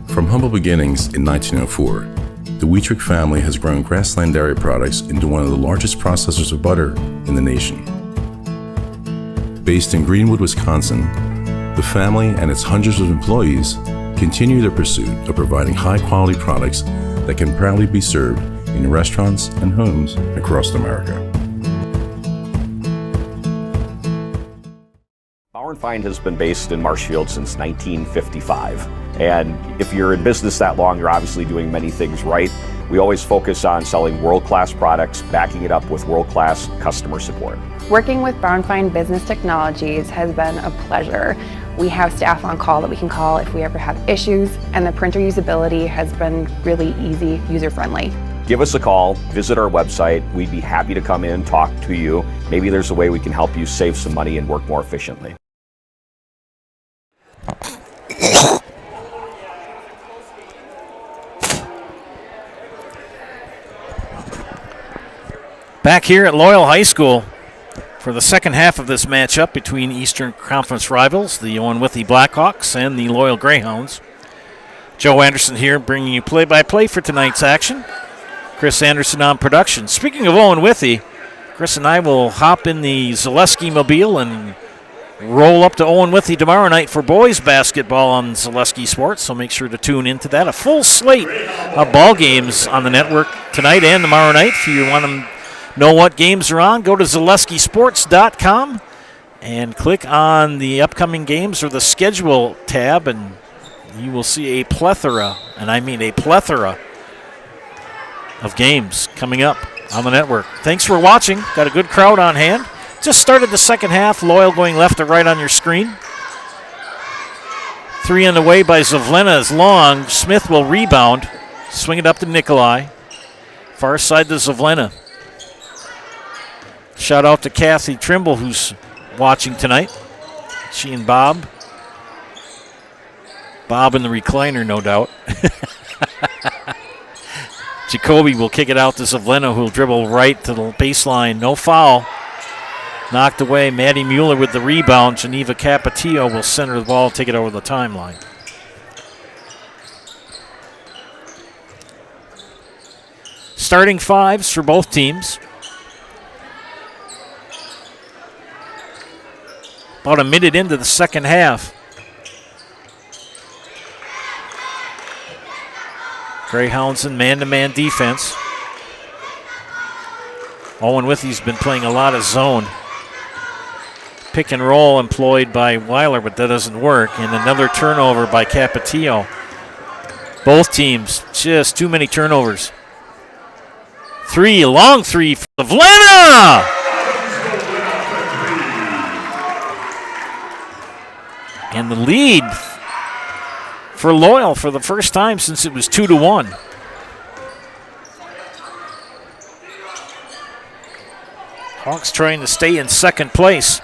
From humble beginnings in 1904, the Wheatrick family has grown Grassland Dairy Products into one of the largest processors of butter in the nation. Based in Greenwood, Wisconsin, the family and its hundreds of employees continue their pursuit of providing high-quality products that can proudly be served in restaurants and homes across America. Bauer & Feind has been based in Marshfield since 1955. And if you're in business that long, you're obviously doing many things right. We always focus on selling world-class products, backing it up with world-class customer support. Working with Bauer & Feind Business Technologies has been a pleasure. We have staff on call that we can call if we ever have issues, and the printer usability has been really easy, user-friendly. Give us a call, visit our website. We'd be happy to come in, talk to you. Maybe there's a way we can help you save some money and work more efficiently. Back here at Loyal High School for the second half of this matchup between Eastern Conference rivals, the Owen-Withee Blackhawks and the Loyal Greyhounds. Joe Anderson here bringing you play-by-play for tonight's action. Chris Anderson on production. Speaking of Owen-Withee, Chris and I will hop in the Zaleski Mobile and roll up to Owen-Withee tomorrow night for boys basketball on Zaleski Sports, so make sure to tune into that. A full slate of ball games on the network tonight and tomorrow night. If you want to know what games are on, go to ZaleskiSports.com and click on the upcoming games or the schedule tab, and you will see a plethora, and I mean a plethora, of games coming up on the network. Thanks for watching. Got a good crowd on hand. Just started the second half. Loyal going left to right on your screen. 3 on the way by Zavlena is long. Smith will rebound. Swing it up to Nikolai. Far side to Zavlena. Shout out to Kathy Trimble, who's watching tonight. She and Bob. Bob in the recliner, no doubt. Jacoby will kick it out to Zavlena, who will dribble right to the baseline. No foul. Knocked away. Maddie Mueller with the rebound. Geneva Capatillo will center the ball and take it over the timeline. Starting fives for both teams. About a minute into the second half. Greyhounds in man-to-man defense. Owen-Withee's been playing a lot of zone. Pick and roll employed by Weiler, but that doesn't work. And another turnover by Capatillo. Both teams, just too many turnovers. Long three for Zavlena! And the lead for Loyal for the first time since it was 2-1. Hawks trying to stay in second place.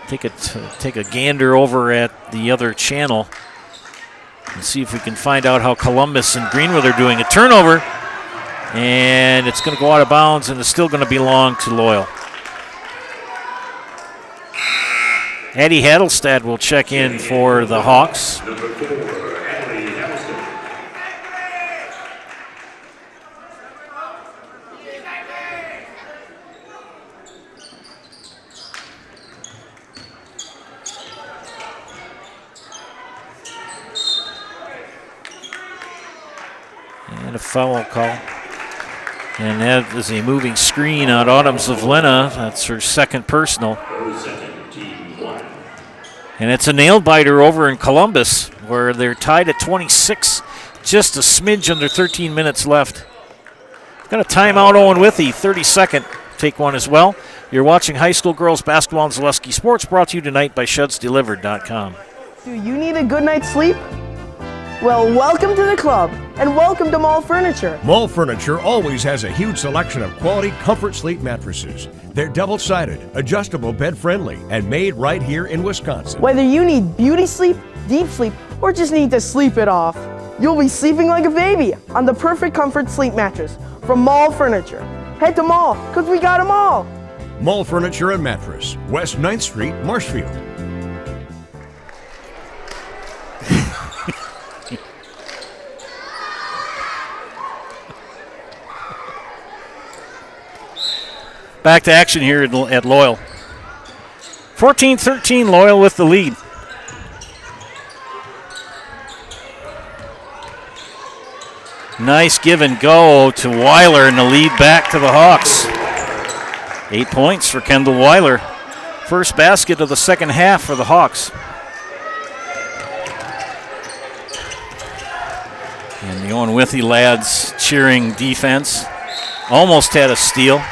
Take a gander over at the other channel and see if we can find out how Columbus and Greenwood are doing. A turnover, and it's going to go out of bounds, and it's still going to belong to Loyal. Eddie Hadelstad will check in for the Hawks. And a foul call. And that is a moving screen on Autumn Zavlena. That's her second personal. And it's a nail-biter over in Columbus, where they're tied at 26, just a smidge under 13 minutes left. Got a timeout, Owen-Withee, 32nd. Take one as well. You're watching high school girls basketball on Zaleski Sports, brought to you tonight by ShudsDelivered.com. Do you need a good night's sleep? Well, welcome to the club, and welcome to Mall Furniture. Mall Furniture always has a huge selection of quality Comfort Sleep mattresses. They're double-sided, adjustable, bed-friendly, and made right here in Wisconsin. Whether you need beauty sleep, deep sleep, or just need to sleep it off, you'll be sleeping like a baby on the perfect Comfort Sleep mattress from Mall Furniture. Head to Mall, because we got them all. Mall Furniture and Mattress, West 9th Street, Marshfield. Back to action here at Loyal. 14-13, Loyal with the lead. Nice give and go to Weiler, and the lead back to the Hawks. 8 points for Kendall Weiler. First basket of the second half for the Hawks. And the Owen-Withee lads cheering defense. Almost had a steal.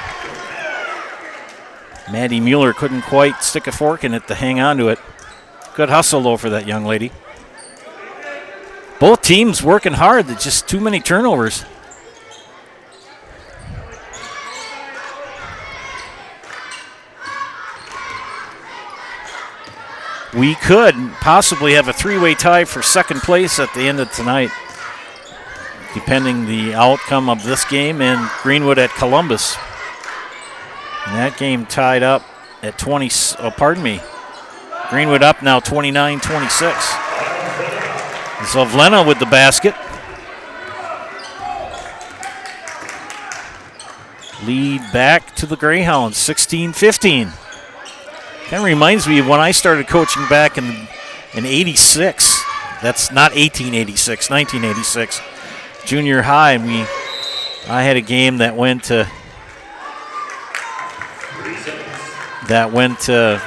Maddie Mueller couldn't quite stick a fork in it to hang on to it. Good hustle, though, for that young lady. Both teams working hard. There's just too many turnovers. We could possibly have a three-way tie for second place at the end of tonight. depending the outcome of this game and Greenwood at Columbus. And that game tied up at 20, Greenwood up now 29-26. Zavlena with the basket. Lead back to the Greyhounds, 16-15. Kind of reminds me of when I started coaching back in 86. That's not 1886, 1986. Junior high, and I had a game that went to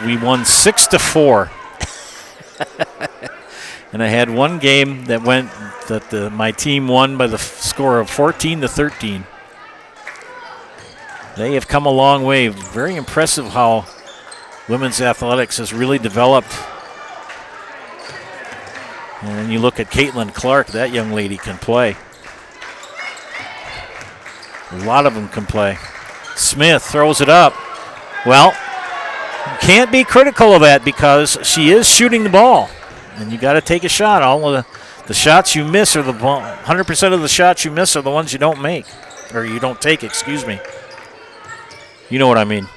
we won 6-4. And I had one game that went that my team won by the score of 14-13. They have come a long way. Very impressive how women's athletics has really developed. And then you look at Caitlin Clark, that young lady can play. A lot of them can play. Smith throws it up. Well, you can't be critical of that because she is shooting the ball. And you got to take a shot. All of the shots you miss are 100% of the shots you miss are the ones you don't make. Or you don't take, excuse me. You know what I mean.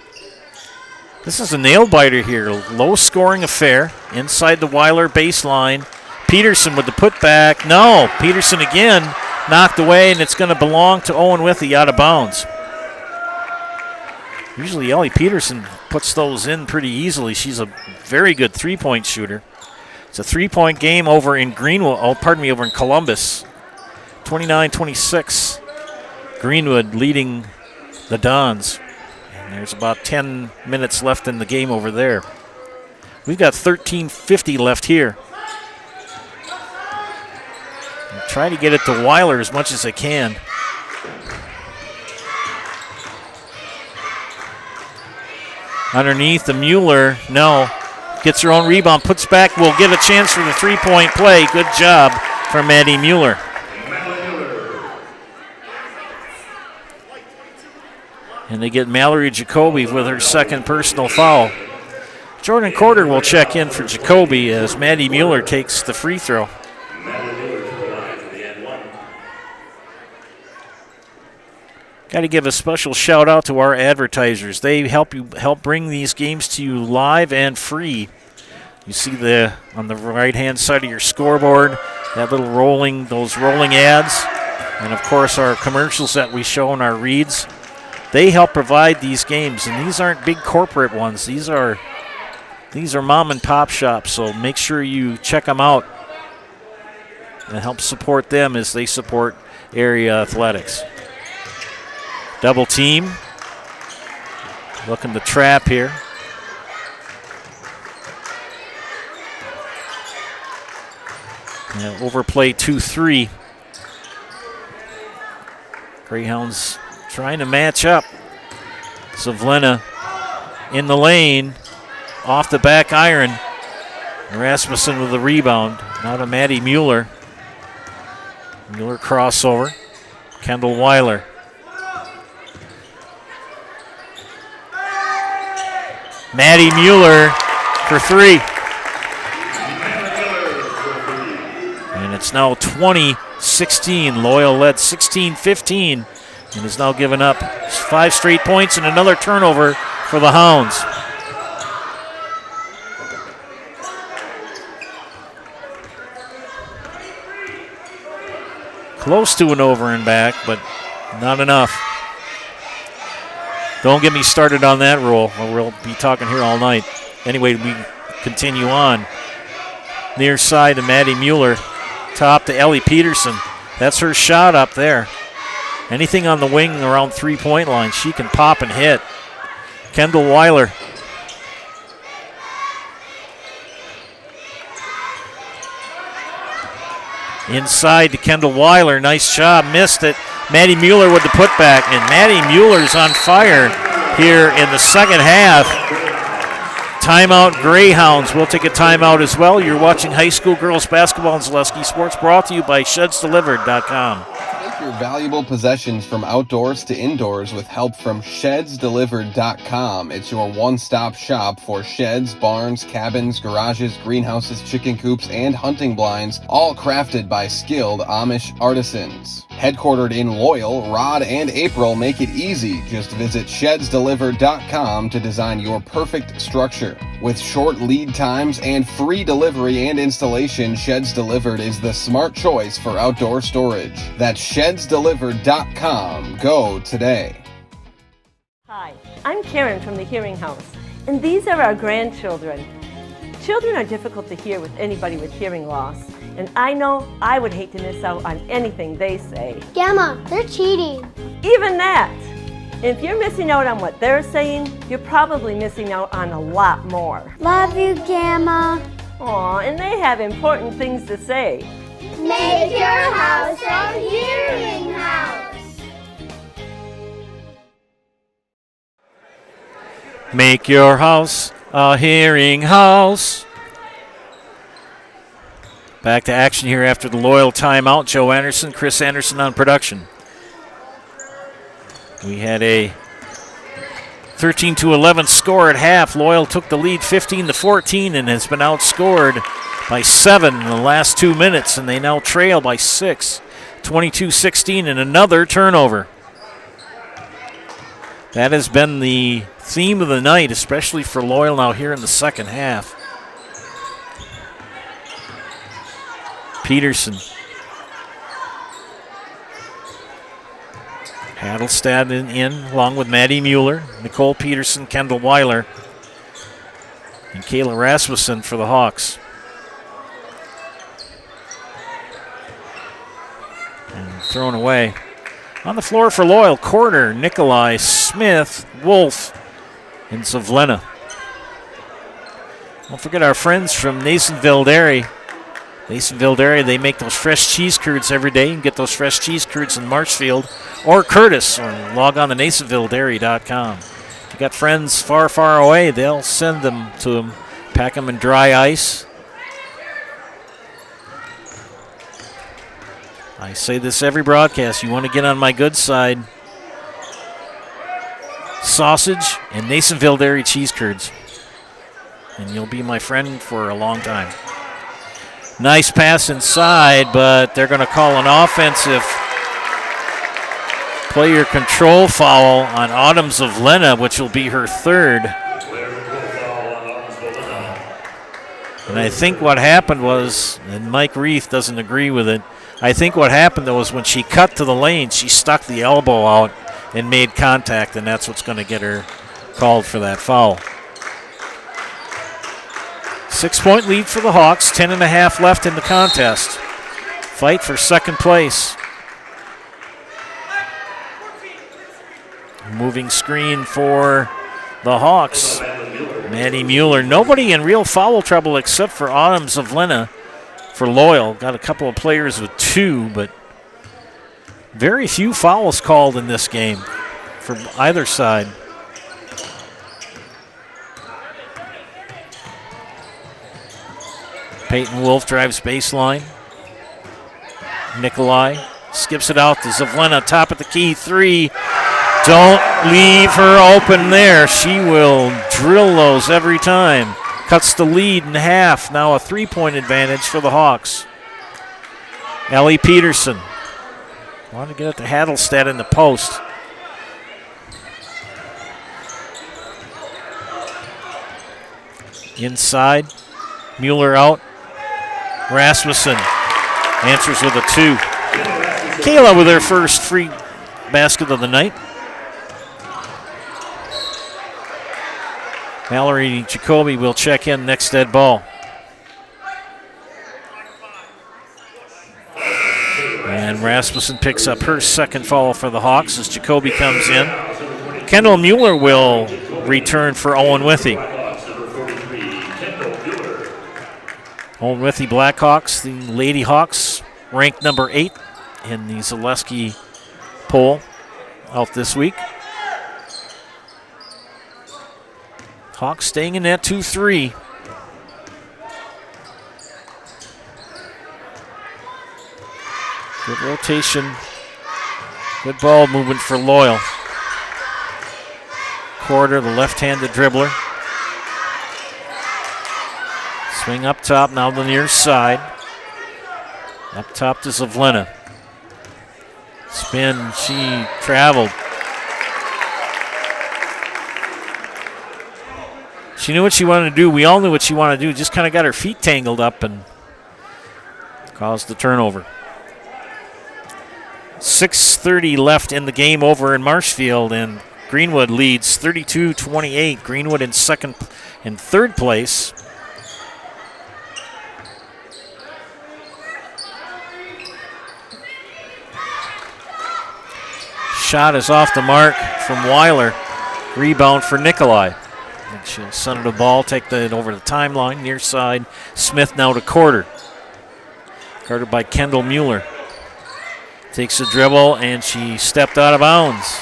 This is a nail-biter here. Low-scoring affair inside the Weiler baseline. Peterson with the putback. No, Peterson again knocked away, and it's going to belong to Owen-Withee out of bounds. Usually Ellie Peterson puts those in pretty easily. She's a very good three-point shooter. It's a three-point game over in over in Columbus. 29-26. Greenwood leading the Dons. And there's about 10 minutes left in the game over there. We've got 13:50 left here. I'm trying to get it to Weiler as much as I can. Underneath the Mueller, no. Gets her own rebound, puts back, will get a chance for the three-point play. Good job for Maddie Mueller. And they get Mallory Jacoby with her second personal foul. Jordan Corder will check in for Jacoby as Maddie Mueller takes the free throw. Got to give a special shout out to our advertisers. They help bring these games to you live and free. You see on the right-hand side of your scoreboard that those rolling ads, and of course our commercials that we show in our reads. They help provide these games, and these aren't big corporate ones. These are mom and pop shops. So make sure you check them out and help support them as they support area athletics. Double team. Looking to trap here. Overplay 2-3. Greyhounds trying to match up. Zavlena in the lane. Off the back iron. Rasmussen with the rebound. Now to Maddie Mueller. Mueller crossover. Kendall Weiler. Maddie Mueller for three. And it's now 20-16. Loyal led 16-15 and has now given up 5 straight points and another turnover for the Hounds. Close to an over and back, but not enough. Don't get me started on that rule. We'll be talking here all night. Anyway, we continue on. Near side to Maddie Mueller. Top to Ellie Peterson. That's her shot up there. Anything on the wing around three-point line, she can pop and hit. Kendall Weiler. Inside to Kendall Weiler. Nice job. Missed it. Maddie Mueller with the putback. And Maddie Mueller's on fire here in the second half. Timeout Greyhounds. We'll take a timeout as well. You're watching high school girls basketball in Zaleski Sports, brought to you by ShedsDelivered.com. Take your valuable possessions from outdoors to indoors with help from ShedsDelivered.com. It's your one-stop shop for sheds, barns, cabins, garages, greenhouses, chicken coops, and hunting blinds, all crafted by skilled Amish artisans. Headquartered in Loyal, Rod and April make it easy. Just visit shedsdelivered.com to design your perfect structure. With short lead times and free delivery and installation, Sheds Delivered is the smart choice for outdoor storage. That's shedsdelivered.com. Go today. Hi, I'm Karen from the Hearing House, and these are our grandchildren. Children are difficult to hear with anybody with hearing loss, and I know I would hate to miss out on anything they say. Gamma, they're cheating. Even that. If you're missing out on what they're saying, you're probably missing out on a lot more. Love you, Gamma. Aw, and they have important things to say. Make your house a hearing house. Make your house a hearing house. Back to action here after the Loyal timeout. Joe Anderson, Chris Anderson on production. We had a 13-11 score at half. Loyal took the lead 15-14 and has been outscored by 7 in the last 2 minutes, and they now trail by 6, 22-16, and another turnover. That has been the theme of the night, especially for Loyal now here in the second half. Peterson. Hadelstad in along with Maddie Mueller, Nicole Peterson, Kendall Weiler, and Kayla Rasmussen for the Hawks. And thrown away. On the floor for Loyal, Corder, Nikolai, Smith, Wolf, and Zavlena. Don't forget our friends from Nasonville Dairy. Nasonville Dairy, they make those fresh cheese curds every day. You can get those fresh cheese curds in Marshfield or Curtis, or log on to NasonvilleDairy.com. If you got friends far, far away, they'll send them to them, pack them in dry ice. I say this every broadcast. You want to get on my good side. Sausage and Nasonville Dairy cheese curds. And you'll be my friend for a long time. Nice pass inside, but they're going to call an offensive player control foul on Autumn Zavlena, which will be her third. And I think what happened was, and Mike Reith doesn't agree with it, I think what happened though was when she cut to the lane, she stuck the elbow out and made contact, and that's what's going to get her called for that foul. 6-point lead for the Hawks, 10.5 left in the contest. Fight for second place. Moving screen for the Hawks. Maddie Mueller. Nobody in real foul trouble except for Autumn Zavlena for Loyal. Got a couple of players with 2, but very few fouls called in this game for either side. Peyton Wolf drives baseline. Nikolai skips it out to Zavlena, top of the key, 3. Don't leave her open there. She will drill those every time. Cuts the lead in half. Now a 3-point advantage for the Hawks. Ellie Peterson. Want to get it to Hadelstad in the post. Inside. Mueller out. Rasmussen answers with a 2. Kayla with her first free basket of the night. Mallory Jacoby will check in next dead ball. And Rasmussen picks up her second foul for the Hawks as Jacoby comes in. Kendall Mueller will return for Owen-Withee. Owen-Withee Blackhawks, the Lady Hawks, ranked number 8 in the Zaleski poll out this week. Hawks staying in that 2-3. Good rotation. Good ball movement for Loyal. Corder, the left-handed dribbler. Swing up top, now the near side. Up top to Zavlena. Spin, she traveled. She knew what she wanted to do. We all knew what she wanted to do. Just kind of got her feet tangled up and caused the turnover. 6:30 left in the game over in Marshfield, and Greenwood leads 32-28. Greenwood in third place. Shot is off the mark from Weiler. Rebound for Nikolai. And she'll center the ball, take it over the timeline, near side. Smith now to Quarter. Guarded by Kendall Mueller. Takes a dribble, and she stepped out of bounds.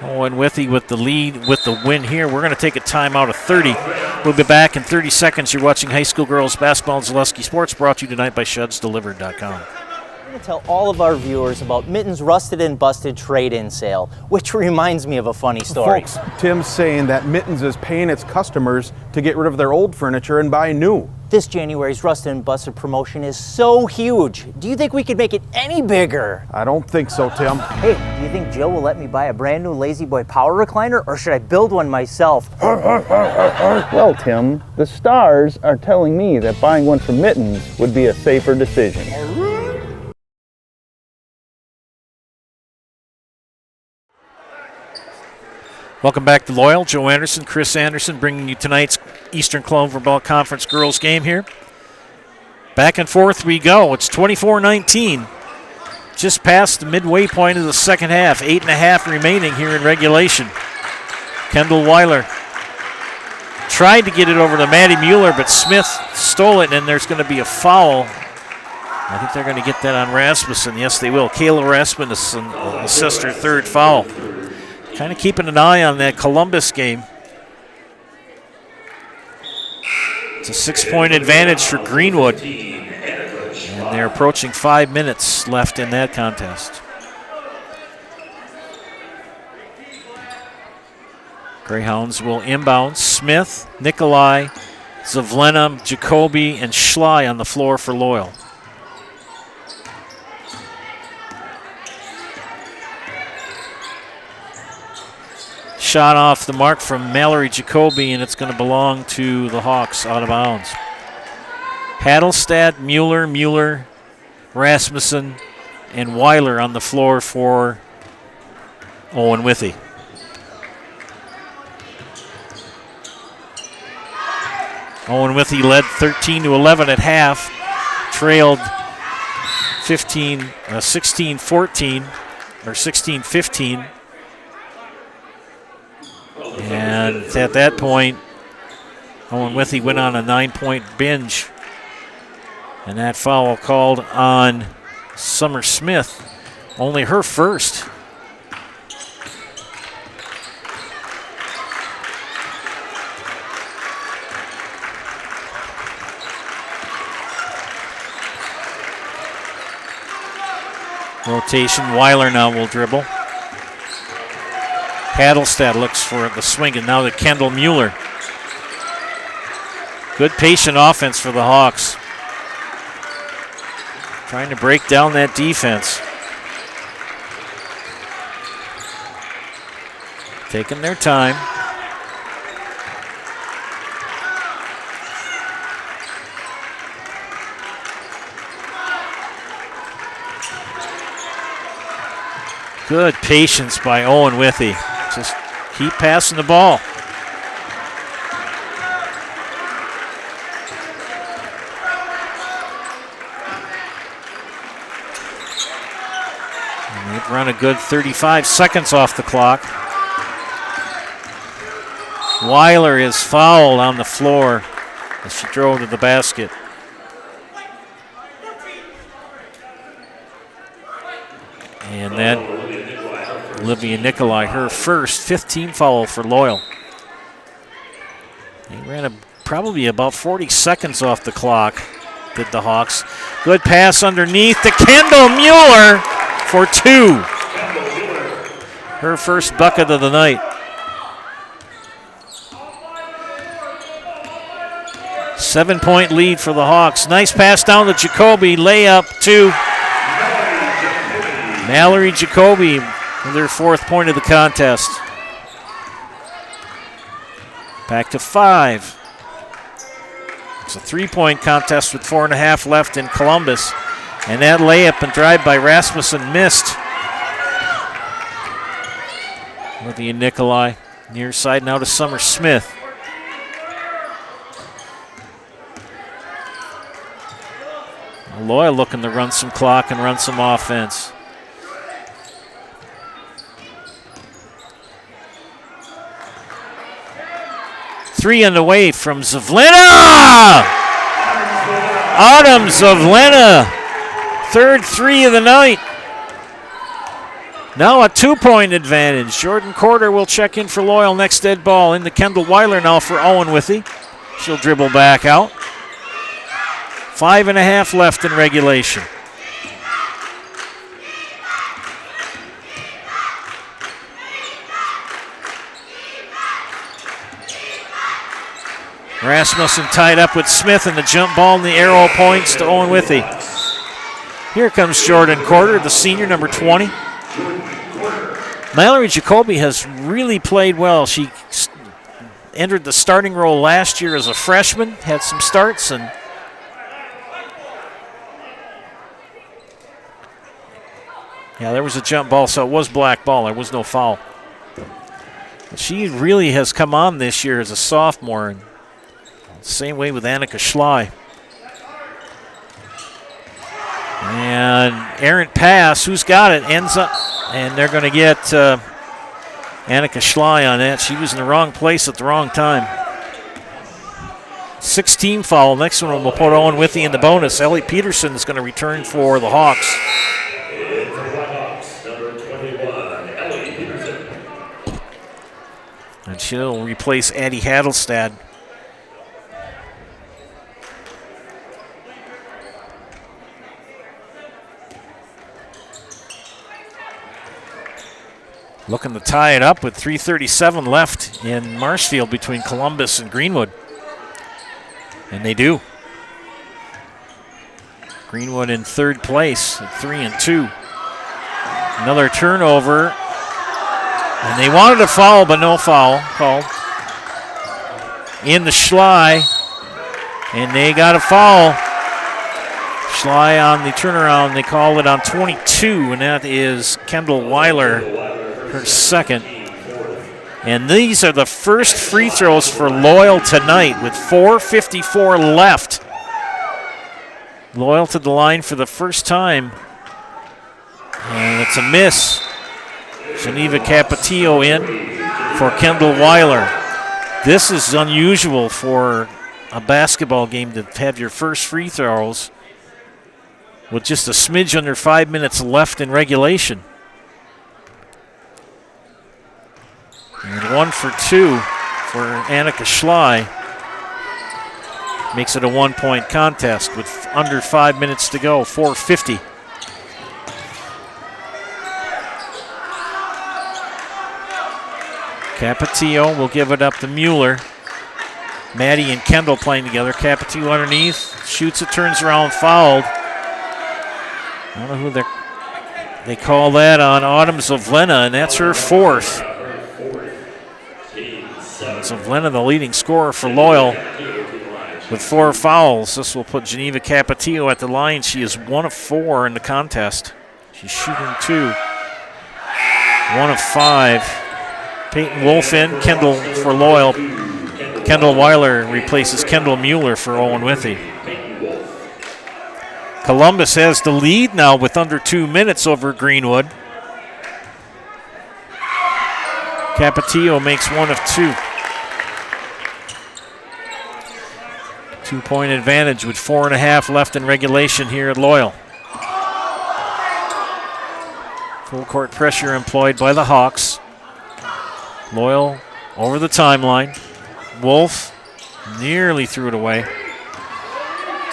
Owen-Withee with the lead, with the win here. We're going to take a timeout of 30. We'll be back in 30 seconds. You're watching high school girls basketball and Zaleski Sports, brought to you tonight by ShedsDelivered.com. I'm going to tell all of our viewers about Mitten's Rusted and Busted trade-in sale, which reminds me of a funny story. Folks, Tim's saying that Mittens is paying its customers to get rid of their old furniture and buy new. This January's Rusted and Busted promotion is so huge. Do you think we could make it any bigger? I don't think so, Tim. Hey, do you think Jill will let me buy a brand new Lazy Boy power recliner, or should I build one myself? Well, Tim, the stars are telling me that buying one from Mittens would be a safer decision. Welcome back to Loyal. Joe Anderson, Chris Anderson bringing you tonight's Eastern Clover Belt Conference girls game here. Back and forth we go. It's 24-19. Just past the midway point of the second half. 8.5 remaining here in regulation. Kendall Weiler tried to get it over to Maddie Mueller, but Smith stole it, and there's going to be a foul. I think they're going to get that on Rasmussen. Yes, they will. Kayla Rasmussen assists her third foul. Kind of keeping an eye on that Columbus game. It's a 6-point advantage for Greenwood. And they're approaching 5 minutes left in that contest. Greyhounds will inbound. Smith, Nikolai, Zavlena, Jacoby, and Schley on the floor for Loyal. Shot off the mark from Mallory Jacoby, and it's going to belong to the Hawks out of bounds. Hadelstad, Mueller, Rasmussen, and Weiler on the floor for Owen-Withee. Owen-Withee led 13-11 at half, trailed 16-14 or 16-15. And at that point, Owen-Withee went on a 9-point binge. And that foul called on Summer Smith, only her first. Rotation, Weiler now will dribble. Hadelstad looks for the swing, and now to Kendall Mueller. Good patient offense for the Hawks. Trying to break down that defense. Taking their time. Good patience by Owen-Withee. Just keep passing the ball. And they've run a good 35 seconds off the clock. Weiler is fouled on the floor as she drove to the basket. And that Olivia Nikolai, her first 15 foul for Loyal. They ran probably about 40 seconds off the clock, did the Hawks. Good pass underneath to Kendall Mueller for 2. Her first bucket of the night. 7-point lead for the Hawks. Nice pass down to Jacoby. Layup to Mallory Jacoby with their 4th point of the contest. Back to 5. It's a 3-point contest with 4.5 left in Columbus. And that layup and drive by Rasmussen missed. Withee and Nikolai near side now to Summer Smith. Loyal looking to run some clock and run some offense. Three on the way from Zavlena! Autumn Zavlena, 3rd 3 of the night. Now a 2-point advantage. Jordan Corder will check in for Loyal. Next dead ball into Kendall Weiler now for Owen-Withee. She'll dribble back out. 5.5 left in regulation. Rasmussen tied up with Smith, and the jump ball and the arrow points to Owen-Withee. Here comes Jordan Corder, the senior, number 20. Mallory Jacoby has really played well. She entered the starting role last year as a freshman, had some starts, and yeah, there was a jump ball, so it was black ball. There was no foul. But she really has come on this year as a sophomore, and same way with Annika Schley. And errant pass, who's got it? Ends up, and they're going to get Annika Schley on that. She was in the wrong place at the wrong time. 16 foul. Next one will put Owen-Withee in the bonus. Ellie Peterson is going to return for the Hawks. And she'll replace Addie Hadelstad. Looking to tie it up with 3:37 left in Marshfield between Columbus and Greenwood. And they do. Greenwood in 3rd place at 3-2. Another turnover. And they wanted a foul, but no foul called. In the Schley. And they got a foul. Schley on the turnaround. They call it on 22, and that is Kendall Weiler, her 2nd. And these are the first free throws for Loyal tonight with 4:54 left. Loyal to the line for the first time. And it's a miss. Geneva Capetillo in for Kendall Weiler. This is unusual for a basketball game to have your first free throws with just a smidge under 5 minutes left in regulation. And 1 for 2 for Annika Schley. Makes it a 1-point contest with under 5 minutes to go, 4:50. Capetillo will give it up to Mueller. Maddie and Kendall playing together. Capetillo underneath, shoots it, turns around, fouled. I don't know who they call that on Autumn Zavlena, and that's her 4th. Zavlena, the leading scorer for Loyal, with 4 fouls. This will put Geneva Capetillo at the line. She is 1 of 4 in the contest. She's shooting 2. 1 of 5. Peyton Wolf in, Kendall for Loyal. Kendall Weiler replaces Kendall Mueller for Owen-Withee. Columbus has the lead now with under 2 minutes over Greenwood. Capetillo makes 1 of 2. 2-point advantage with 4.5 left in regulation here at Loyal. Full court pressure employed by the Hawks. Loyal over the timeline. Wolf nearly threw it away.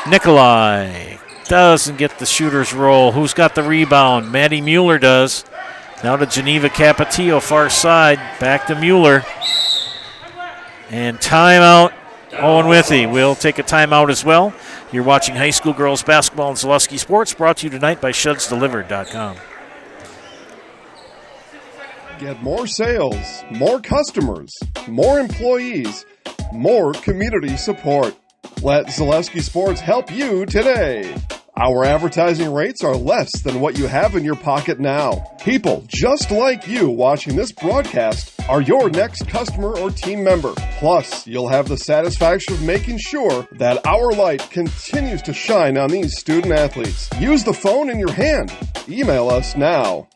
Nikolai doesn't get the shooter's roll. Who's got the rebound? Maddie Mueller does. Now to Geneva Capetillo, far side. Back to Mueller. And timeout Owen-Withee will take a timeout as well. You're watching high school girls basketball and Zaleski Sports, brought to you tonight by ShedsDelivered.com. Get more sales, more customers, more employees, more community support. Let Zaleski Sports help you today. Our advertising rates are less than what you have in your pocket now. People just like you watching this broadcast are your next customer or team member. Plus, you'll have the satisfaction of making sure that our light continues to shine on these student athletes. Use the phone in your hand. Email us now.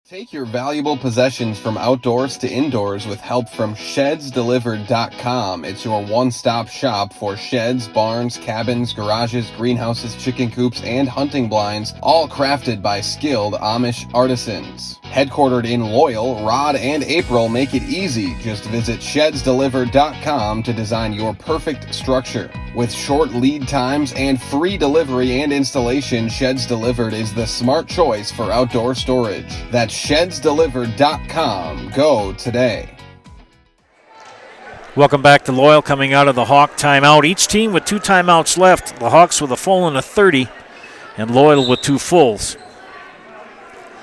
Take your valuable possessions from outdoors to indoors with help from ShedsDelivered.com. It's your one-stop shop for sheds, barns, cabins, garages, greenhouses, chicken coops, and hunting blinds, all crafted by skilled Amish artisans. Headquartered in Loyal, Rod and April make it easy. Just visit ShedsDelivered.com to design your perfect structure. With short lead times and free delivery and installation, Sheds Delivered is the smart choice for outdoor storage. That's ShedsDelivered.com. Go today. Welcome back to Loyal, coming out of the Hawk timeout. Each team with 2 timeouts left. The Hawks with a full and a 30, and Loyal with 2 fulls.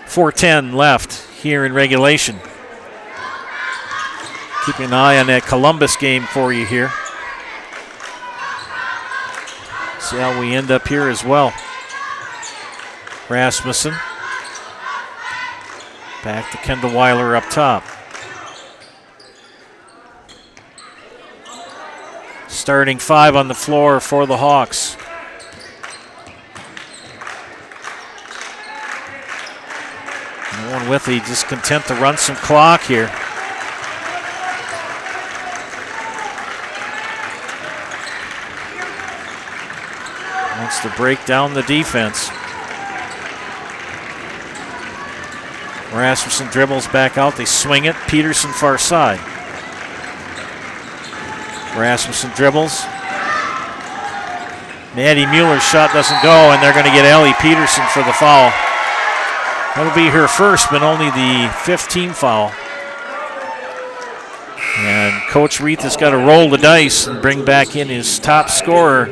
4:10 left here in regulation. Keeping an eye on that Columbus game for you here. See how we end up here as well. Rasmussen. Back to Kendall Weiler up top. Starting 5 on the floor for the Hawks. Owen-Withee just content to run some clock here. Wants to break down the defense. Rasmussen dribbles back out. They swing it. Peterson far side. Rasmussen dribbles. Maddie Mueller's shot doesn't go, and they're going to get Ellie Peterson for the foul. That'll be her first, but only the 5th team foul. And Coach Reith has got to roll the dice and bring back in his top scorer,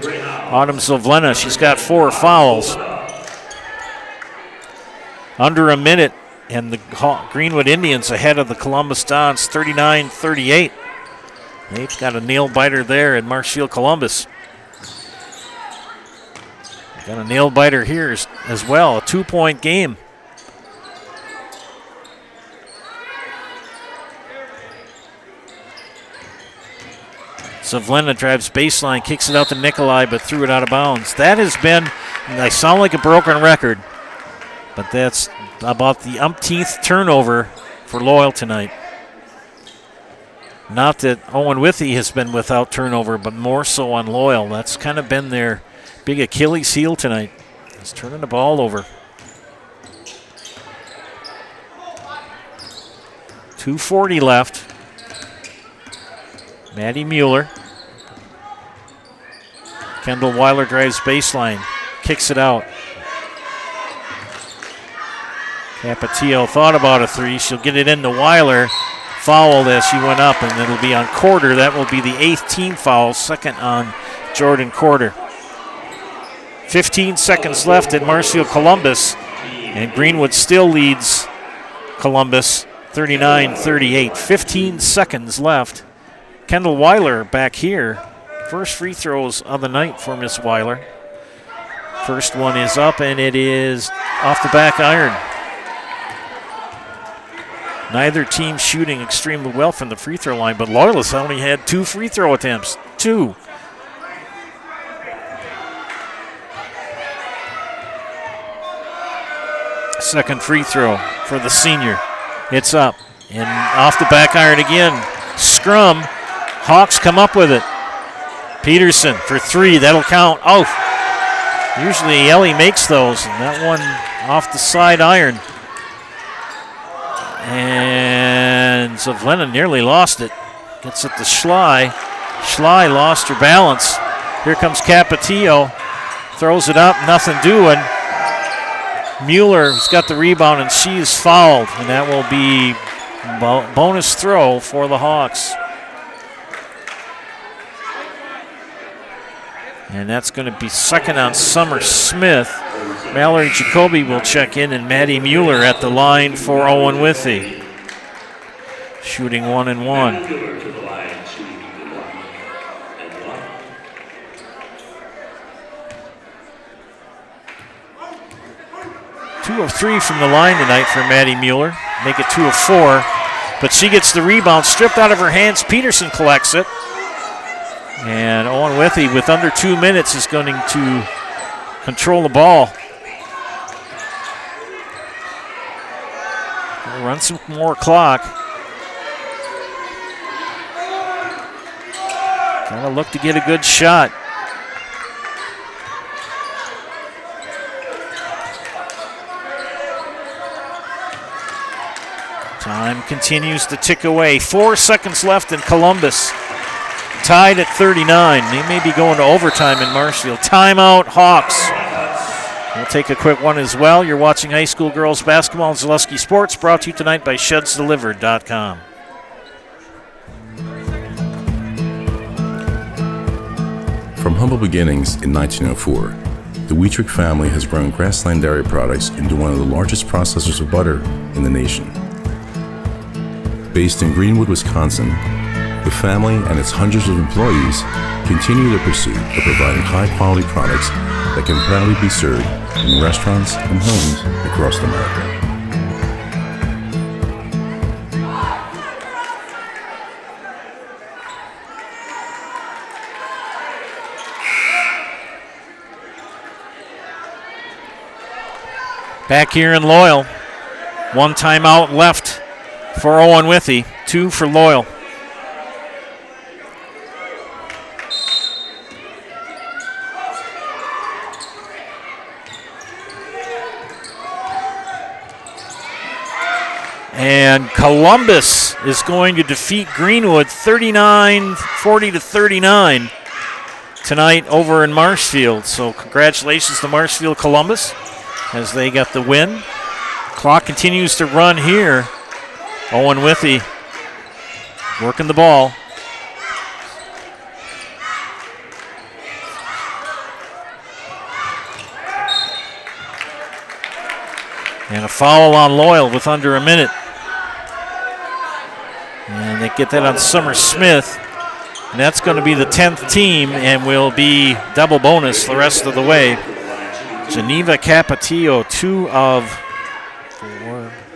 Autumn Zovlena. She's got 4 fouls. Under a minute, and the Greenwood Indians ahead of the Columbus Dons, 39-38. They've got a nail-biter there at Marshfield Columbus. Got a nail-biter here as well, a 2-point game. Zovlena drives baseline, kicks it out to Nikolai, but threw it out of bounds. That has been, I sound like a broken record, but that's about the umpteenth turnover for Loyal tonight. Not that Owen-Withee has been without turnover, but more so on Loyal. That's kind of been their big Achilles heel tonight. It's turning the ball over. 2:40 left. Maddie Mueller. Kendall Weiler drives baseline, kicks it out. Capatillo thought about a 3. She'll get it into Weiler. Fouled as she went up, and it'll be on Corder. That will be the 8th team foul, 2nd on Jordan Corder. 15 seconds left at Marshfield Columbus, and Greenwood still leads Columbus 39-38. 15 seconds left. Kendall Weiler back here. First free throws of the night for Miss Weiler. First one is up, and it is off the back iron. Neither team shooting extremely well from the free throw line, but Loyalists only had 2 free throw attempts. 2. Second free throw for the senior. It's up, and off the back iron again. Scrum. Hawks come up with it. Peterson for 3. That'll count. Oh, usually Ellie makes those, and that one off the side iron. And Zovlena nearly lost it. Gets it to Schley. Schley lost her balance. Here comes Capatillo. Throws it up, nothing doing. Mueller's got the rebound, and she's fouled, and that will be bonus throw for the Hawks. And that's going to be second on Summer Smith. Mallory Jacoby will check in, and Maddie Mueller at the line for Owen-Withee. Shooting 1 and 1. 2 of 3 from the line tonight for Maddie Mueller. Make it 2 of 4. But she gets the rebound stripped out of her hands. Peterson collects it. And Owen-Withee, with under 2 minutes, is going to control the ball. We'll run some more clock. Gotta look to get a good shot. Time continues to tick away. 4 seconds left in Columbus. Tied at 39. They may be going to overtime in Marshfield. Timeout, Hawks. We'll take a quick one as well. You're watching high school girls basketball on Zaleski Sports, brought to you tonight by ShedsDelivered.com. From humble beginnings in 1904, the Wheatrick family has grown Grassland Dairy Products into one of the largest processors of butter in the nation. Based in Greenwood, Wisconsin, the family and its hundreds of employees continue their pursuit of providing high-quality products that can proudly be served in restaurants and homes across America. Back here in Loyal, 1 timeout left for Owen-Withee, 2 for Loyal. And Columbus is going to defeat Greenwood 40-39 tonight over in Marshfield. So congratulations to Marshfield Columbus as they got the win. Clock continues to run here. Owen-Withee working the ball. And a foul on Loyal with under a minute. And they get that on Summer Smith. And that's going to be the 10th team and will be double bonus the rest of the way. Geneva Capatillo, 2 of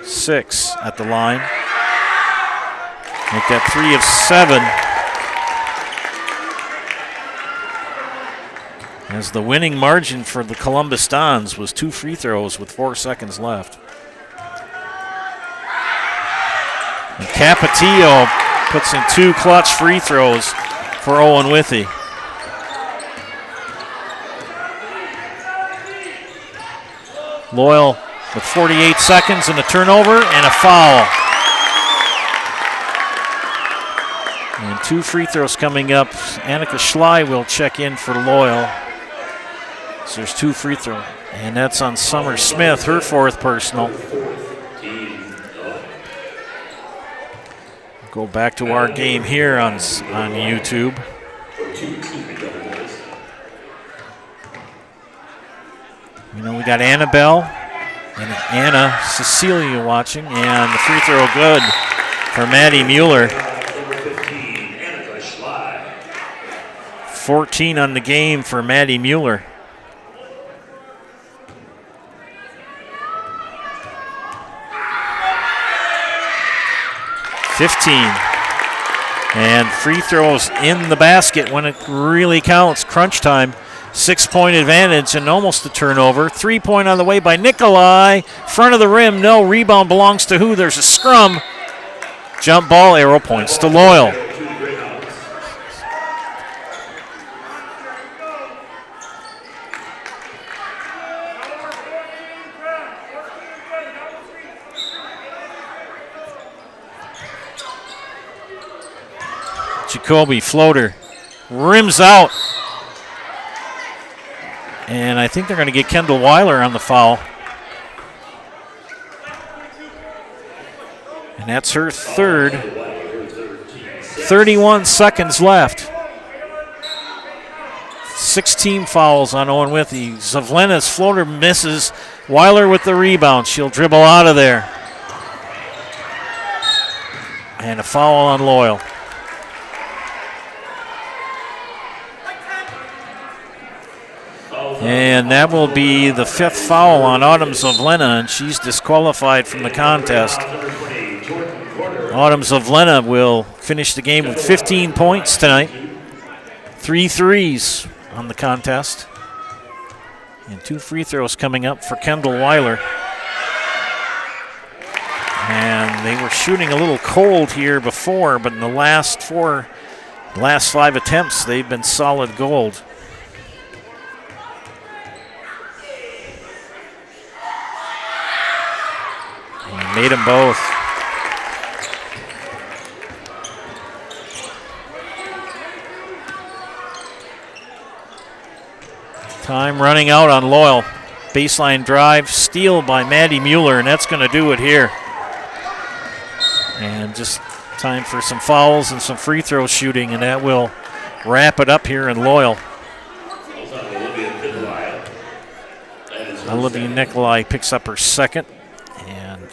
6 at the line. Make that 3 of 7. As the winning margin for the Columbus Dons was 2 free throws with 4 seconds left. And Capatillo puts in 2 clutch free throws for Owen-Withee. Loyal with 48 seconds and a turnover and a foul. And 2 free throws coming up. Annika Schley will check in for Loyal. So there's 2 free throws. And that's on Summer Smith, her 4th personal. Go back to our game here on YouTube. You know, we got Annabelle and Anna Cecilia watching, and the free throw good for Maddie Mueller. 14 on the game for Maddie Mueller. And free throws in the basket when it really counts. Crunch time, 6-point advantage and almost a turnover. 3-point on the way by Nikolai. Front of the rim, no. Rebound belongs to who? There's a scrum. Jump ball, arrow points to Loyal. Jacoby floater, rims out. And I think they're going to get Kendall Weiler on the foul. And that's her 3rd. 31 seconds left. 6 team fouls on Owen-Withee. Zavlena's floater misses. Weiler with the rebound. She'll dribble out of there. And a foul on Loyal. And that will be the 5th foul on Autumn Zavlena, and she's disqualified from the contest. Autumn Zavlena will finish the game with 15 points tonight. 3 threes on the contest. And 2 free throws coming up for Kendall Weiler. And they were shooting a little cold here before, but in the last 5 attempts, they've been solid gold. And made them both. Time running out on Loyal. Baseline drive, steal by Maddie Mueller, and that's going to do it here. And just time for some fouls and some free throw shooting, and that will wrap it up here in Loyal. Olivia Nikolai picks up her 2nd, and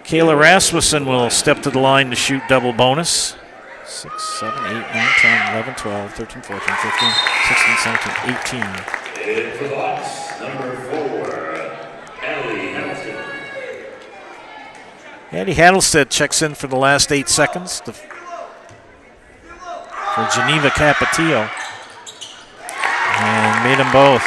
Kayla Rasmussen will step to the line to shoot double bonus. 6, 7, 8, 9, 10, 11, 12, 13, 14, 15, 16, 17, 18. In for the box, number 4, Addie Hamilton. Addie Hattlestead checks in for the last 8 seconds for Geneva Capetillo. And made them both.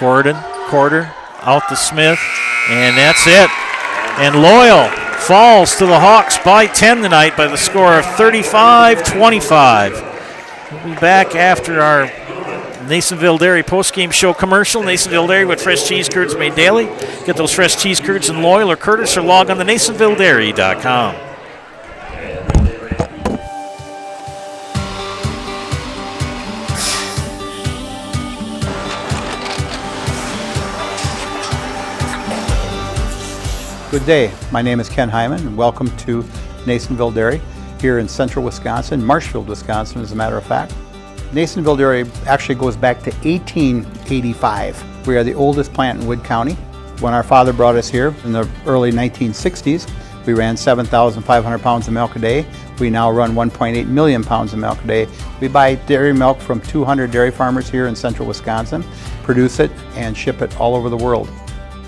Quarter. Out to Smith, and that's it. And Loyal falls to the Hawks by 10 tonight by the score of 35-25. We'll be back after our Nasonville Dairy postgame show commercial. Nasonville Dairy with fresh cheese curds made daily. Get those fresh cheese curds in Loyal or Curtis, or log on to NasonvilleDairy.com. Good day. My name is Ken Hyman, and welcome to Nasonville Dairy here in central Wisconsin, Marshfield, Wisconsin, as a matter of fact. Nasonville Dairy actually goes back to 1885. We are the oldest plant in Wood County. When our father brought us here in the early 1960s, we ran 7,500 pounds of milk a day. We now run 1.8 million pounds of milk a day. We buy dairy milk from 200 dairy farmers here in central Wisconsin, produce it, and ship it all over the world.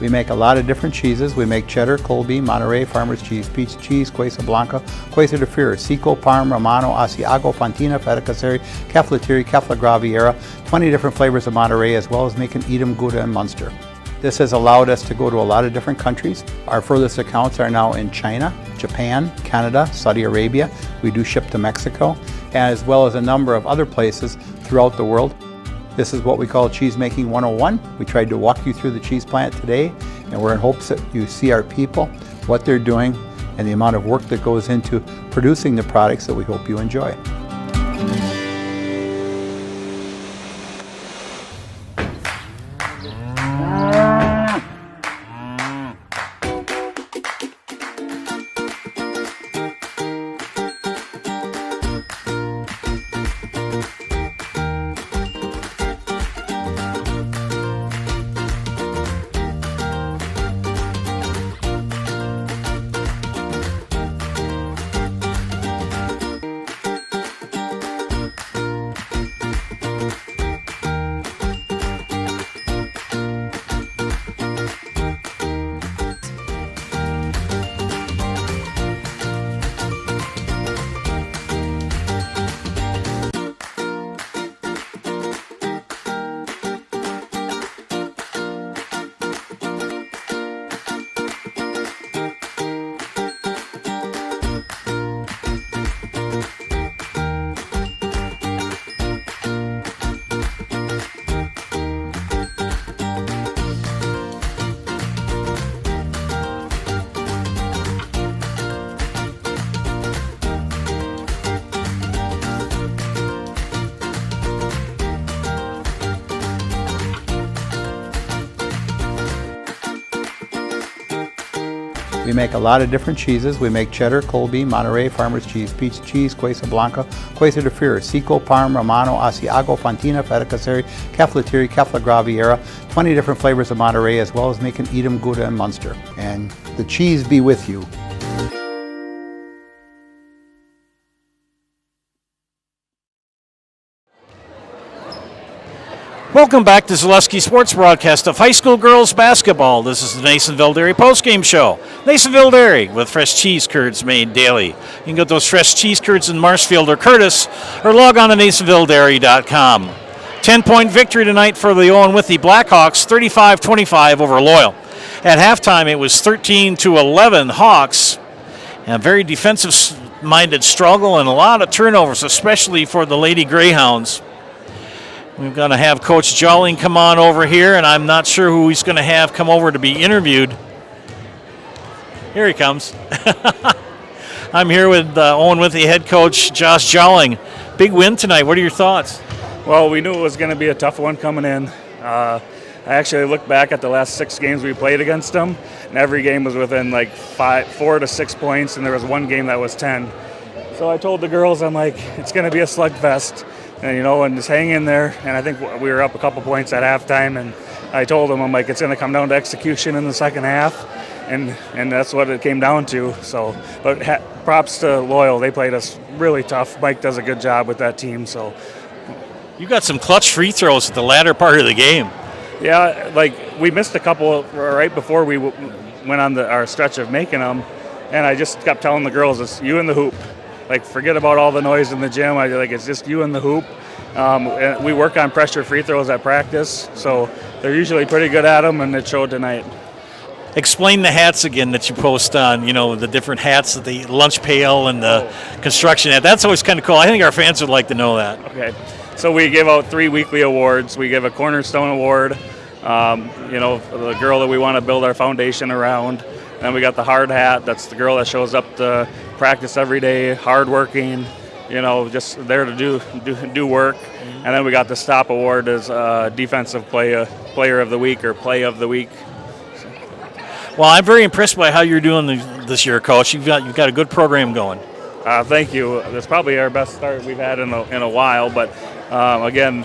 We make a lot of different cheeses. We make cheddar, Colby, Monterey, Farmer's Cheese, Peach Cheese, Quesa Blanca, Quesa de Freer, Seco, Parm, Romano, Asiago, Fontina, Feta Caseri, Caflatiri, Cafla Graviera, 20 different flavors of Monterey, as well as making Edam, Gouda, and Munster. This has allowed us to go to a lot of different countries. Our furthest accounts are now in China, Japan, Canada, Saudi Arabia. We do ship to Mexico, as well as a number of other places throughout the world. This is what we call Cheese Making 101. We tried to walk you through the cheese plant today, and we're in hopes that you see our people, what they're doing, and the amount of work that goes into producing the products that we hope you enjoy. We make a lot of different cheeses. We make cheddar, Colby, Monterey, Farmer's Cheese, Pizza Cheese, Quesa Blanca, Quesa de Fir, Seco, Parm, Romano, Asiago, Fontina, Feta Caseri, Cafetieri, Cafla Graviera, 20 different flavors of Monterey, as well as making Edam, Gouda, and Munster. And the cheese be with you. Welcome back to Zaleski Sports broadcast of high school girls basketball. This is the Nasonville Dairy postgame show. Nasonville Dairy with fresh cheese curds made daily. You can get those fresh cheese curds in Marshfield or Curtis, or log on to NasonvilleDairy.com. 10-point victory tonight for the Owen-Withee Blackhawks, 35-25 over Loyal. At halftime, it was 13-11 Hawks. A very defensive-minded struggle and a lot of turnovers, especially for the Lady Greyhounds. We're going to have Coach Jolling come on over here, and I'm not sure who he's going to have come over to be interviewed. Here he comes. I'm here with Owen-Withee head coach Josh Jolling. Big win tonight. What are your thoughts? Well, we knew it was going to be a tough one coming in. I actually looked back at the last 6 games we played against them, and every game was within like 4 to 6 points, and there was one game that was 10. So I told the girls, I'm like, it's going to be a slugfest. And, and just hang in there. And I think we were up a couple points at halftime. And I told them, I'm like, it's going to come down to execution in the second half. And that's what it came down to. So, but props to Loyal. They played us really tough. Mike does a good job with that team. So, you got some clutch free throws at the latter part of the game. Yeah, like we missed a couple right before we went on our stretch of making them. And I just kept telling the girls, it's you in the hoop. Like, forget about all the noise in the gym. It's just you in the hoop. And we work on pressure free throws at practice, so they're usually pretty good at them, and it showed tonight. Explain the hats again that you post on, the different hats, the lunch pail and the construction hat. That's always kind of cool. I think our fans would like to know that. Okay. So we give out 3 weekly awards. We give a Cornerstone Award, the girl that we want to build our foundation around. Then we got the hard hat. That's the girl that shows up to practice every day, hardworking, just there to do work. And then we got the Stop Award as Defensive Player of the Week or Play of the Week. Well, I'm very impressed by how you're doing this year, Coach. You've got a good program going. Thank you. That's probably our best start we've had in a while. But again,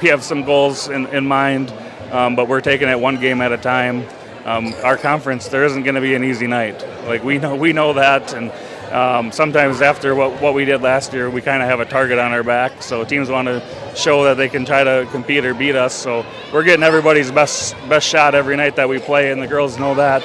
we have some goals in mind, but we're taking it one game at a time. Our conference, there isn't going to be an easy night. Like we know that, and sometimes after what we did last year, we kind of have a target on our back. So teams want to show that they can try to compete or beat us. So we're getting everybody's best shot every night that we play, and the girls know that.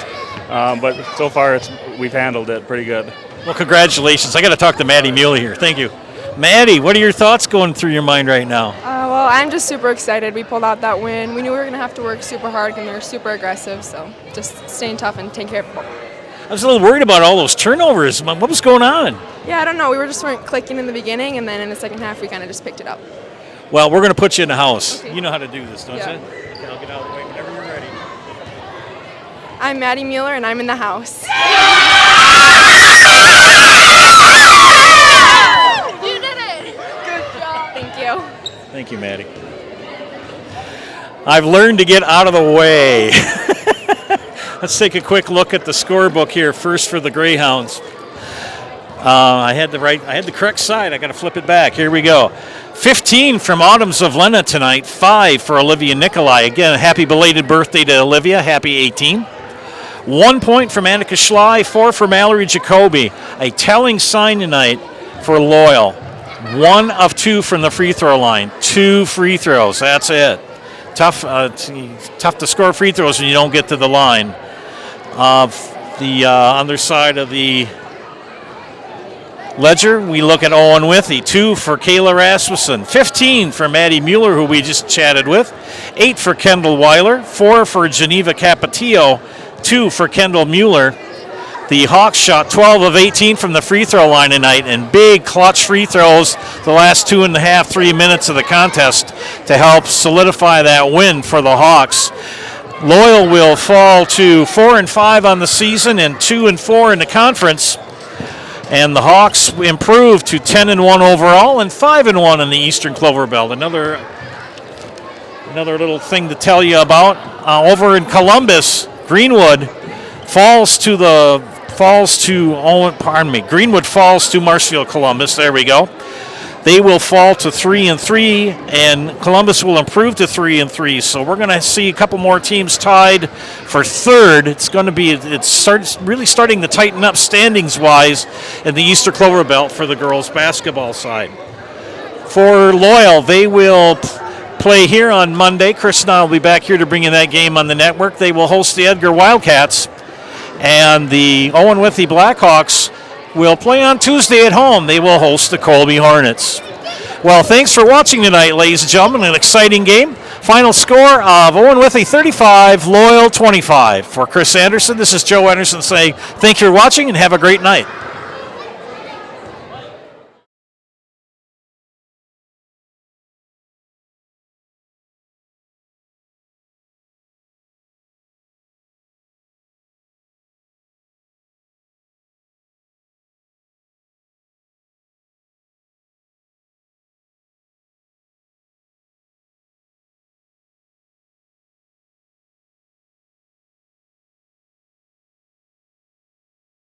But so far, we've handled it pretty good. Well, congratulations! I got to talk to Maddie Mueller here. Thank you. Maddie, what are your thoughts going through your mind right now? Well, I'm just super excited. We pulled out that win. We knew we were going to have to work super hard, and they were super aggressive, so just staying tough and taking care of people. I was a little worried about all those turnovers. What was going on? Yeah, I don't know. We weren't clicking in the beginning, and then in the second half, we kind of just picked it up. Well, we're going to put you in the house. Okay. You know how to do this, don't Yeah. you? Okay, I'll get out of the way whenever you're ready. I'm Maddie Mueller, and I'm in the house. You did it! Good job. Thank you. Thank you, Maddie. I've learned to get out of the way. Let's take a quick look at the scorebook here. First for the Greyhounds. I had the correct side. I got to flip it back. Here we go. 15 from Autumn Zavlena tonight. 5 for Olivia Nikolai. Again, happy belated birthday to Olivia. Happy 18. 1 point from Annika Schley. 4 for Mallory Jacoby. A telling sign tonight for Loyal. 1 of 2 from the free throw line. 2 free throws. That's it. Tough to score free throws when you don't get to the line. The other side of the ledger, we look at Owen-Withee. 2 for Kayla Rasmussen. 15 for Maddie Mueller, who we just chatted with. 8 for Kendall Weiler. 4 for Geneva Capatillo. 2 for Kendall Mueller. The Hawks shot 12 of 18 from the free throw line tonight, and big clutch free throws the last 2.5, 3 minutes of the contest to help solidify that win for the Hawks. Loyal will fall to 4-5 on the season and 2-4 in the conference. And the Hawks improve to 10-1 overall and 5-1 in the Eastern Clover Belt. Another little thing to tell you about over in Columbus, Greenwood. Greenwood falls to Marshfield Columbus. There we go. They will fall to 3-3, and Columbus will improve to 3-3. So we're going to see a couple more teams tied for third. It's really starting to tighten up standings-wise in the Eastern Clover Belt for the girls' basketball side. For Loyal, they will play here on Monday. Chris and I will be back here to bring you that game on the network. They will host the Edgar Wildcats, and the Owen-Withee Blackhawks will play on Tuesday at home. They will host the Colby Hornets. Well, thanks for watching tonight, ladies and gentlemen. An exciting game. Final score of Owen-Withee 35, Loyal 25. For Chris Anderson, this is Joe Anderson saying thank you for watching and have a great night.